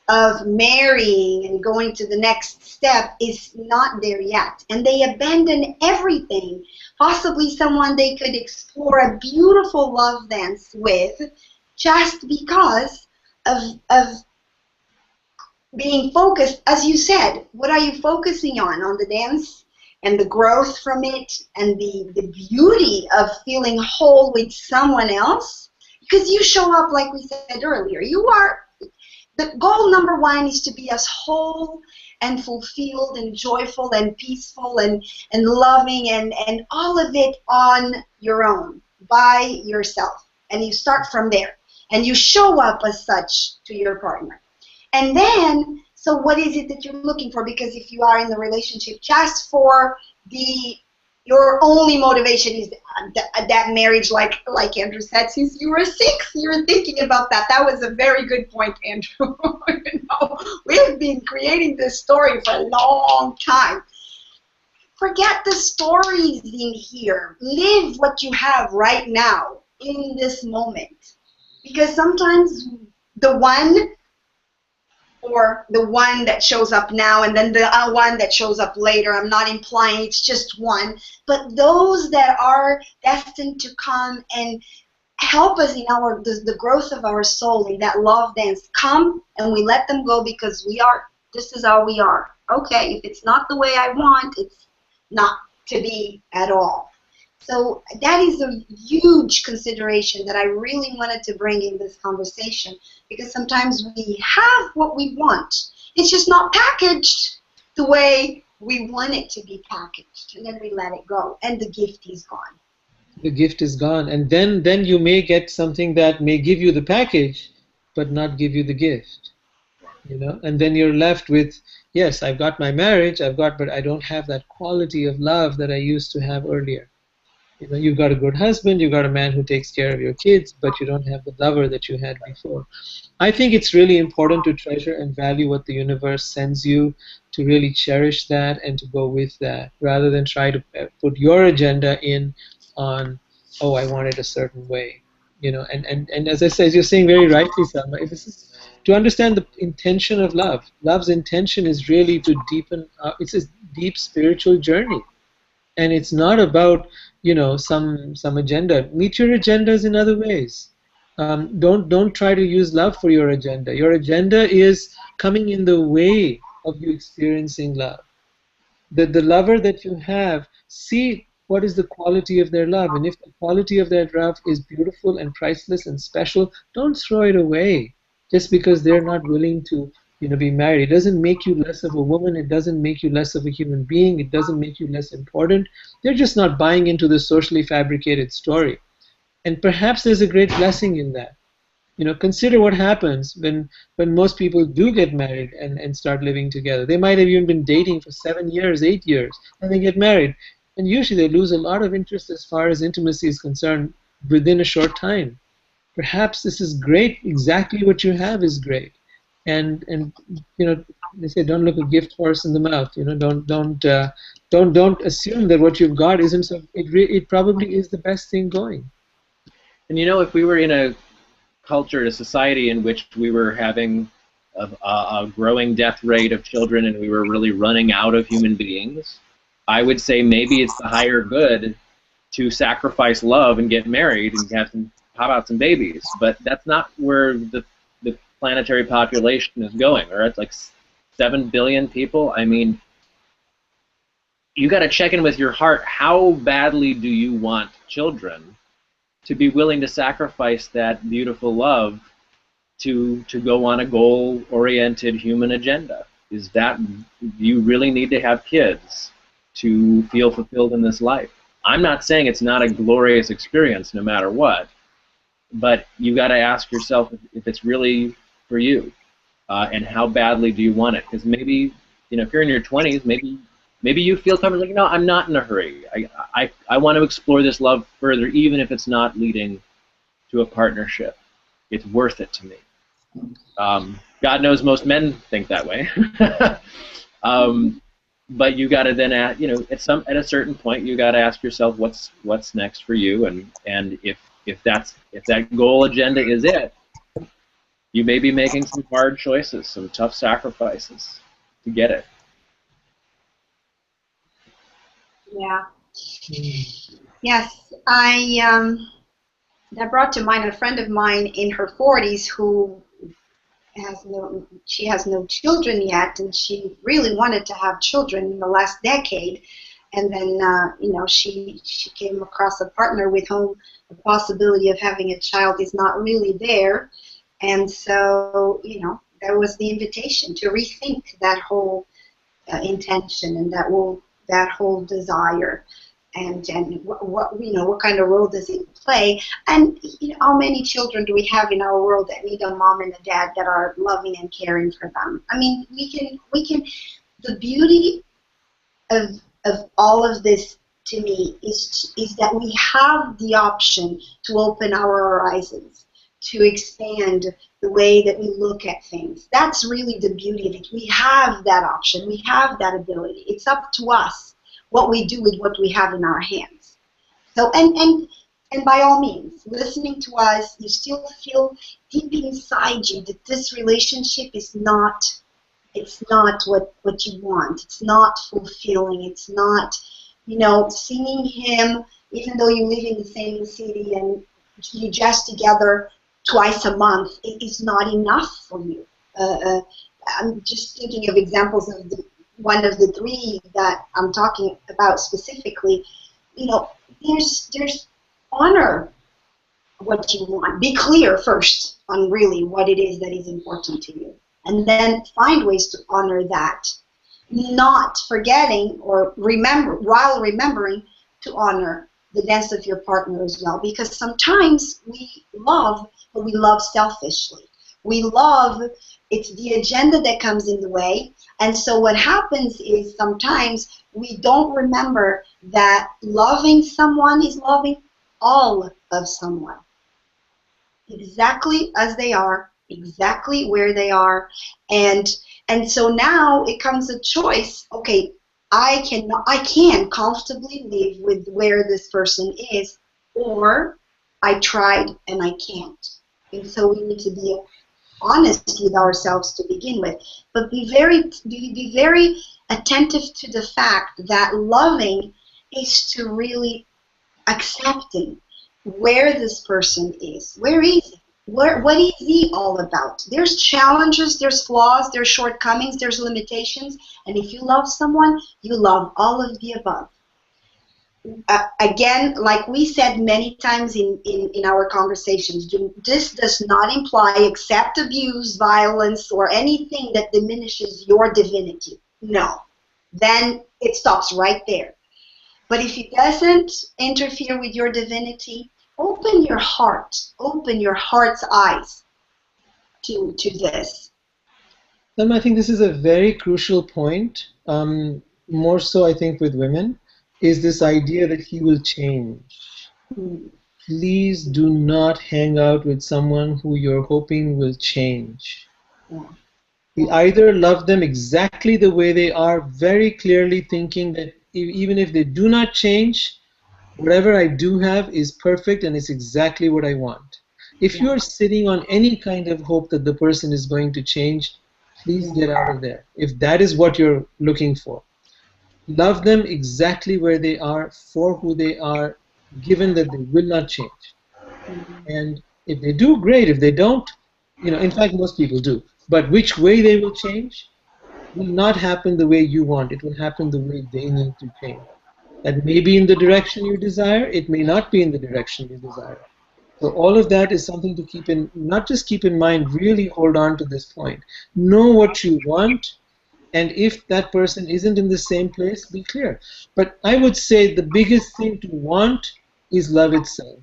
of marrying and going to the next step is not there yet. And they abandon everything, possibly someone they could explore a beautiful love dance with, just because of being focused. As you said, what are you focusing on? On the dance and the growth from it and the beauty of feeling whole with someone else? Because you show up, like we said earlier, the goal number one is to be as whole and fulfilled and joyful and peaceful and loving and all of it on your own, by yourself. And you start from there. And you show up as such to your partner. And then, so what is it that you're looking for? Because if you are in the relationship just for your only motivation is that marriage, like Andrew said, since you were 6, you were thinking about that. That was a very good point, Andrew. We've been creating this story for a long time. Forget the stories in here. Live what you have right now in this moment. Because sometimes the one or the one that shows up now and then the one that shows up later. I'm not implying it's just one, but those that are destined to come and help us in the growth of our soul in that love dance come, and we let them go because this is how we are. Okay, if it's not the way I want, it's not to be at all. So that is a huge consideration that I really wanted to bring in this conversation, because sometimes we have what we want. It's just not packaged the way we want it to be packaged, and then we let it go, and the gift is gone. The gift is gone, and then you may get something that may give you the package but not give you the gift, and then you're left with, yes, I've got my marriage, but I don't have that quality of love that I used to have earlier. You've got a good husband, you've got a man who takes care of your kids, but you don't have the lover that you had before. I think it's really important to treasure and value what the universe sends you, to really cherish that and to go with that, rather than try to put your agenda in on, oh, I want it a certain way. And as I said, you're saying very rightly, Selma, this is to understand the intention of love. Love's intention is really to deepen, it's a deep spiritual journey. And it's not about some agenda. Meet your agendas in other ways. Don't try to use love for your agenda. Your agenda is coming in the way of you experiencing love. The lover that you have, see what is the quality of their love, and if the quality of their love is beautiful and priceless and special, don't throw it away just because they're not willing to be married. It doesn't make you less of a woman. It doesn't make you less of a human being. It doesn't make you less important. They're just not buying into the socially fabricated story. And perhaps there's a great blessing in that. Consider what happens when most people do get married and start living together. They might have even been dating for 7 years, 8 years, and they get married. And usually they lose a lot of interest as far as intimacy is concerned within a short time. Perhaps this is great. Exactly what you have is great. And they say, don't look a gift horse in the mouth. Don't assume that what you've got isn't so. It probably is the best thing going. And if we were in a culture, a society in which we were having a growing death rate of children and we were really running out of human beings, I would say maybe it's the higher good to sacrifice love and get married and pop out some babies. But that's not where the planetary population is going, or it's like 7 billion people. I mean, you got to check in with your heart. How badly do you want children to be willing to sacrifice that beautiful love to go on a goal-oriented human agenda? Is that, do you really need to have kids to feel fulfilled in this life? I'm not saying it's not a glorious experience no matter what, but you got to ask yourself if it's really for you, and how badly do you want it? Because maybe, if you're in your 20s, maybe you feel comfortable, like, no, I'm not in a hurry. I want to explore this love further, even if it's not leading to a partnership. It's worth it to me. God knows most men think that way. But you got to then, at a certain point, you got to ask yourself what's next for you, and if that goal agenda is it, you may be making some hard choices, some tough sacrifices to get it. Yeah. Yes, that brought to mind a friend of mine in her 40s who has no children yet, and she really wanted to have children in the last decade. And then, she came across a partner with whom the possibility of having a child is not really there. And so, there was the invitation to rethink that whole intention and that whole desire, and what kind of role does it play, and how many children do we have in our world that need a mom and a dad that are loving and caring for them? I mean, we can. The beauty of all of this, to me, is that we have the option to open our horizons, to expand the way that we look at things. That's really the beauty of it. We have that option. We have that ability. It's up to us what we do with what we have in our hands. So, and And by all means, listening to us, you still feel deep inside you that this relationship is not, it's not what you want. It's not fulfilling. It's not, seeing him, even though you live in the same city and you just together twice a month, it is not enough for you. I'm just thinking of examples of one of the three that I'm talking about specifically. You know, there's honor what you want. Be clear first on really what it is that is important to you, and then find ways to honor that, not forgetting or remembering to honor the needs of your partner as well. Because sometimes we love, but we love selfishly. We love, it's the agenda that comes in the way. And so what happens is sometimes we don't remember that loving someone is loving all of someone, exactly as they are, exactly where they are. and and so now it comes a choice. Okay, I can comfortably live with where this person is, or I tried and I can't. And so we need to be honest with ourselves to begin with, but be very attentive to the fact that loving is to really accepting where this person is. Where is he? What is he all about? There's challenges, there's flaws, there's shortcomings, there's limitations, and if you love someone, you love all of the above. Again, like we said many times in our conversations, this does not imply accept abuse, violence, or anything that diminishes your divinity. No. Then it stops right there. But if it doesn't interfere with your divinity, open your heart's eyes to this. I think this is a very crucial point, more so I think with women, is this idea that he will change. Please do not hang out with someone who you're hoping will change. Yeah. You either love them exactly the way they are, very clearly thinking that even if they do not change, whatever I do have is perfect and it's exactly what I want. If Yeah. you're sitting on any kind of hope that the person is going to change, please get out of there. If that is what you're looking for, love them exactly where they are, for who they are, given that they will not change. And if they do, great. If they don't, in fact, most people do. But which way they will change will not happen the way you want. It will happen the way they need to change. That may be in the direction you desire, it may not be in the direction you desire. So all of that is something to not just keep in mind, really hold on to this point. Know what you want, and if that person isn't in the same place, be clear. But I would say the biggest thing to want is love itself.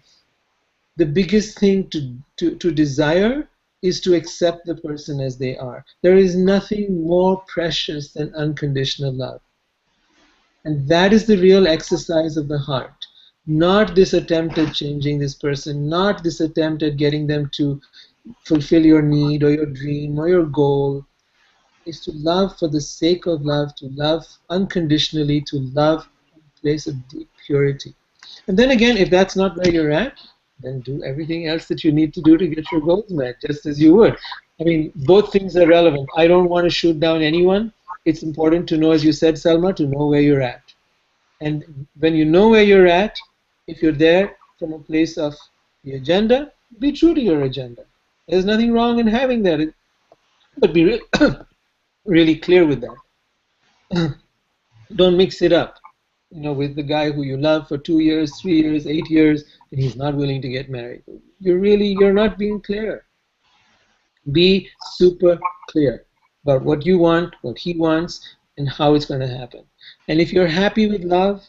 The biggest thing to desire is to accept the person as they are. There is nothing more precious than unconditional love. And that is the real exercise of the heart. Not this attempt at changing this person, not this attempt at getting them to fulfill your need or your dream or your goal. Is to love for the sake of love, to love unconditionally, to love from a place of deep purity. And then again, if that's not where you're at, then do everything else that you need to do to get your goals met, just as you would. I mean, both things are relevant. I don't want to shoot down anyone. It's important to know, as you said, Selma, to know where you're at. And when you know where you're at, if you're there from a place of the agenda, be true to your agenda. There's nothing wrong in having that, but be really clear with that. Don't mix it up, with the guy who you love for 2 years, 3 years, 8 years, and he's not willing to get married. You're not being clear. Be super clear about what you want, what he wants, and how it's going to happen. And if you're happy with love,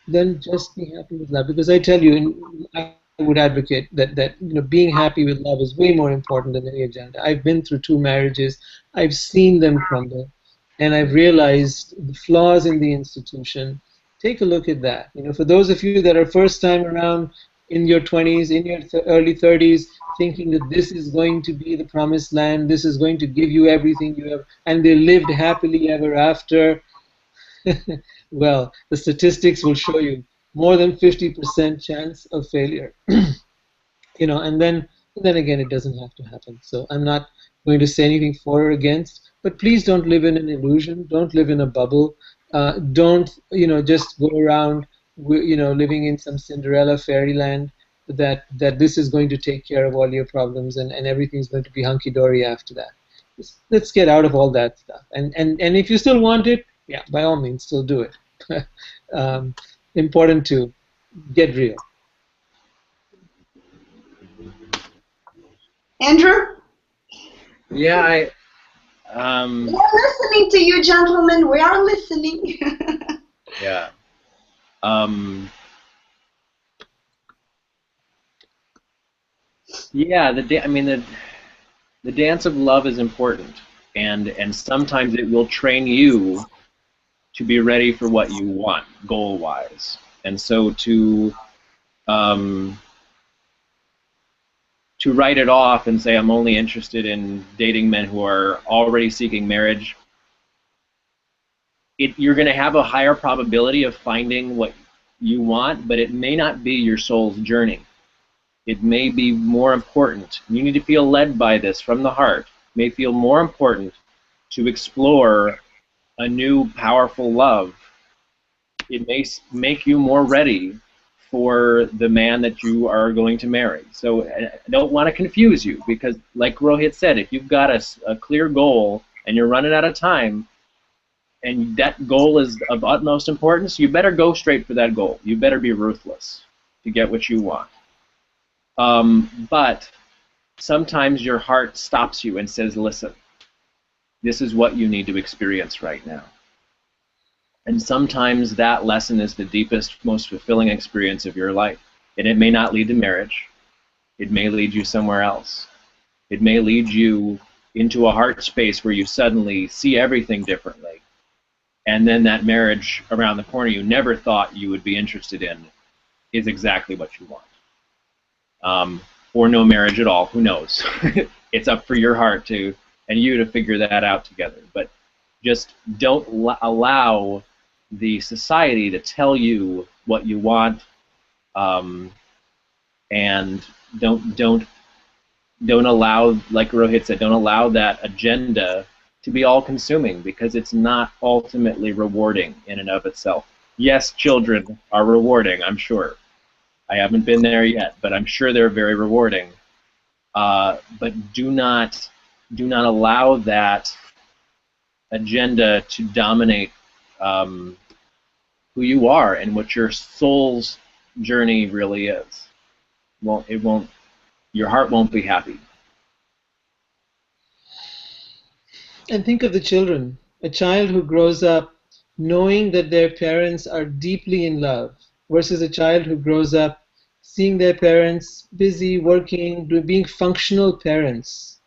then just be happy with love. Because I tell you, I would advocate that being happy with love is way more important than any agenda. I've been through 2 marriages. I've seen them crumble, and I've realized the flaws in the institution. Take a look at that. For those of you that are first time around in your 20s, in your early 30s, thinking that this is going to be the promised land, this is going to give you everything you have, and they lived happily ever after. Well, the statistics will show you more than 50% chance of failure. And then again, it doesn't have to happen. So I'm not going to say anything for or against, but please don't live in an illusion. Don't live in a bubble. Don't just go around living in some Cinderella fairyland that this is going to take care of all your problems, and everything's going to be hunky dory after that. Let's get out of all that stuff. And if you still want it, yeah, by all means, still do it. um, Important to get real. Andrew? Yeah, We are listening to you, gentlemen. We are listening. yeah. Um, yeah, the dance of love is important, and sometimes it will train you to be ready for what you want, goal-wise. And so um, to write it off and say I'm only interested in dating men who are already seeking marriage, you're going to have a higher probability of finding what you want, but it may not be your soul's journey. It may be more important. You need to feel led by this from the heart. It may feel more important to explore a new powerful love. It may make you more ready for the man that you are going to marry. So I don't want to confuse you, because like Rohit said, if you've got a clear goal and you're running out of time, and that goal is of utmost importance, you better go straight for that goal. You better be ruthless to get what you want. But sometimes your heart stops you and says, listen, this is what you need to experience right now. And sometimes that lesson is the deepest, most fulfilling experience of your life. And it may not lead to marriage. It may lead you somewhere else. It may lead you into a heart space where you suddenly see everything differently. And then that marriage around the corner you never thought you would be interested in is exactly what you want. Or no marriage at all, who knows? It's up for your heart and you to figure that out together. But just don't allow the society to tell you what you want, and don't allow, like Rohit said, don't allow that agenda to be all-consuming, because it's not ultimately rewarding in and of itself. Yes, children are rewarding, I'm sure. I haven't been there yet, but I'm sure they're very rewarding. But do not allow that agenda to dominate who you are and what your soul's journey really is. Your heart won't be happy. And think of the children. A child who grows up knowing that their parents are deeply in love versus a child who grows up seeing their parents busy, working, being functional parents,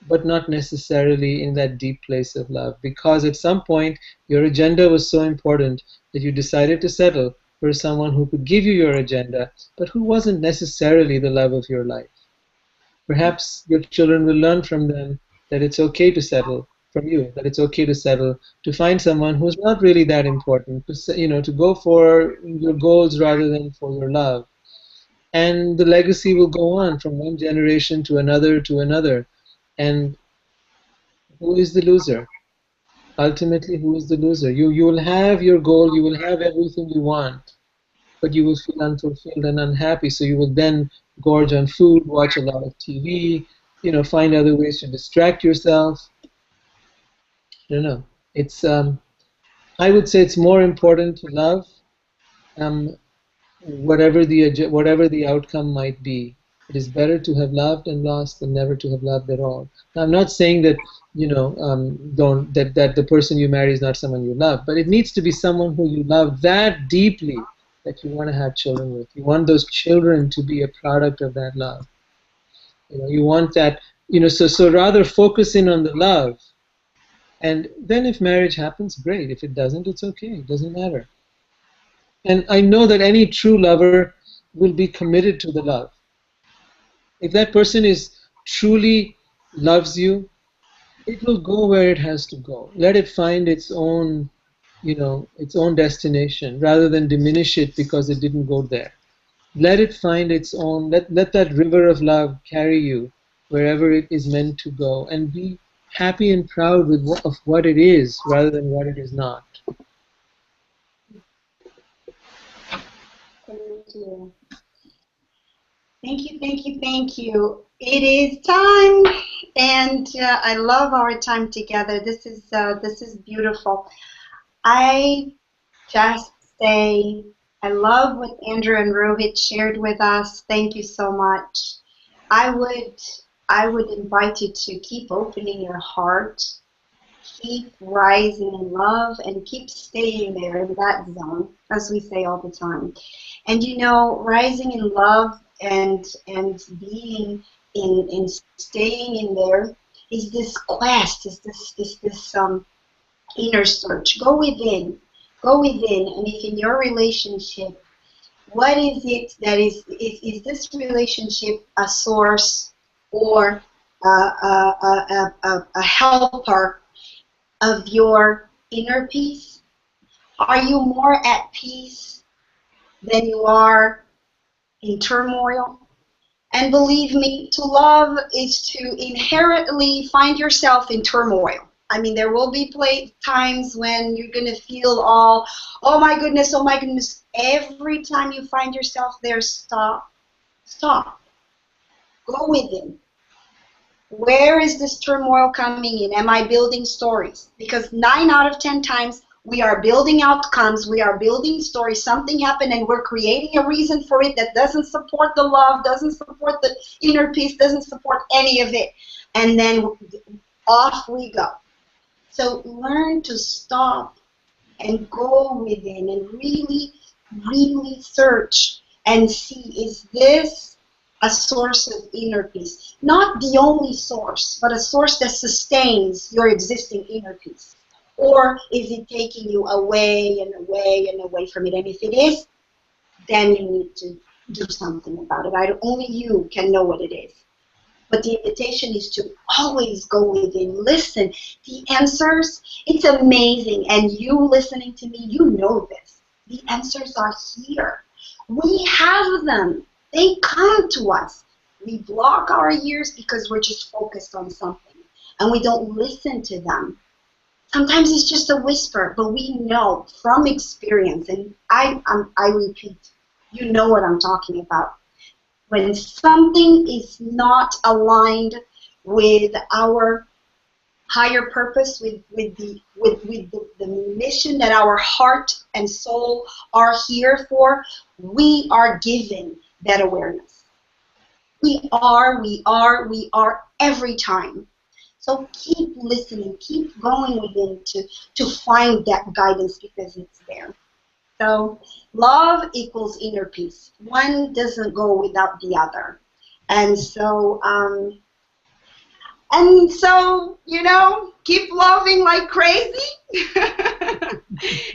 but not necessarily in that deep place of love. Because at some point, your agenda was so important that you decided to settle for someone who could give you your agenda, but who wasn't necessarily the love of your life. Perhaps your children will learn from them that it's okay to settle, from you, that it's okay to settle, to find someone who's not really that important, to go for your goals rather than for your love. And the legacy will go on from one generation to another to another. And who is the loser? Ultimately, who is the loser? You will have your goal, you will have everything you want, but you will feel unfulfilled and unhappy. So you will then gorge on food, watch a lot of TV, find other ways to distract yourself. I don't know. It's I would say it's more important to love, um, whatever the outcome might be. It is better to have loved and lost than never to have loved at all. Now, I'm not saying that don't that the person you marry is not someone you love, but it needs to be someone who you love that deeply that you want to have children with. You want those children to be a product of that love. You want that. So rather focus in on the love, and then if marriage happens, great. If it doesn't, it's okay. It doesn't matter. And I know that any true lover will be committed to the love. If that person is truly loves you, it will go where it has to go. Let it find its own its own destination rather than diminish it because it didn't go there. Let it find its own, let that river of love carry you wherever it is meant to go, and be happy and proud of what it is rather than what it is not. Thank you. Thank you, thank you, thank you. It is time, and I love our time together. This is beautiful. I just say I love what Andrew and Rohit shared with us. Thank you so much. I would I would invite you to keep opening your heart, keep rising in love, and keep staying there in that zone, as we say all the time. And rising in love and being in staying in there is this quest, is this inner search. Go within, and if in your relationship, what is it that is this relationship a source or a helper of your inner peace? Are you more at peace than you are in turmoil? And believe me, to love is to inherently find yourself in turmoil. I mean, there will be times when you're going to feel all, oh my goodness, oh my goodness. Every time you find yourself there, stop. Stop. Go within. Where is this turmoil coming in? Am I building stories? Because 9 out of 10 times we are building outcomes, we are building stories, something happened and we're creating a reason for it that doesn't support the love, doesn't support the inner peace, doesn't support any of it. And then off we go. So learn to stop and go within and really, really search and see, is this a source of inner peace? Not the only source, but a source that sustains your existing inner peace. Or is it taking you away and away and away from it? And if it is, then you need to do something about it. Only you can know what it is. But the invitation is to always go within, listen. The answers, it's amazing. And you listening to me, you know this. The answers are here. We have them. They come to us. We block our ears because we're just focused on something. And we don't listen to them. Sometimes it's just a whisper, but we know from experience, and I repeat, you know what I'm talking about. When something is not aligned with our higher purpose, with the mission that our heart and soul are here for, we are given that awareness. We are every time. So keep listening, keep going within to find that guidance because it's there. So love equals inner peace. One doesn't go without the other. And so, keep loving like crazy.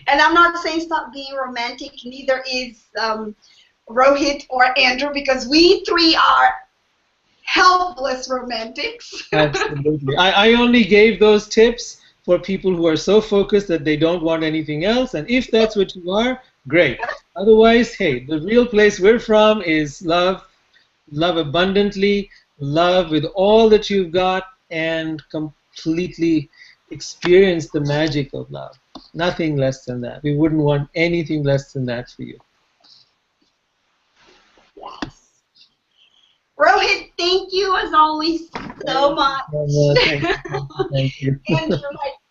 And I'm not saying stop being romantic, neither is Rohit or Andrew, because we three are helpless romantics. Absolutely. I only gave those tips for people who are so focused that they don't want anything else. And if that's what you are, great. Otherwise, hey, the real place we're from is love, love abundantly, love with all that you've got, and completely experience the magic of love. Nothing less than that. We wouldn't want anything less than that for you. Yes. Rohit, thank you as always so much. Thank you. Andrew,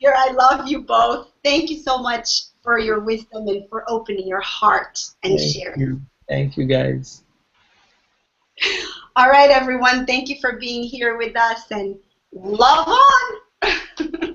I love you both. Thank you so much for your wisdom and for opening your heart and sharing. Thank you, guys. All right, everyone. Thank you for being here with us, and love on.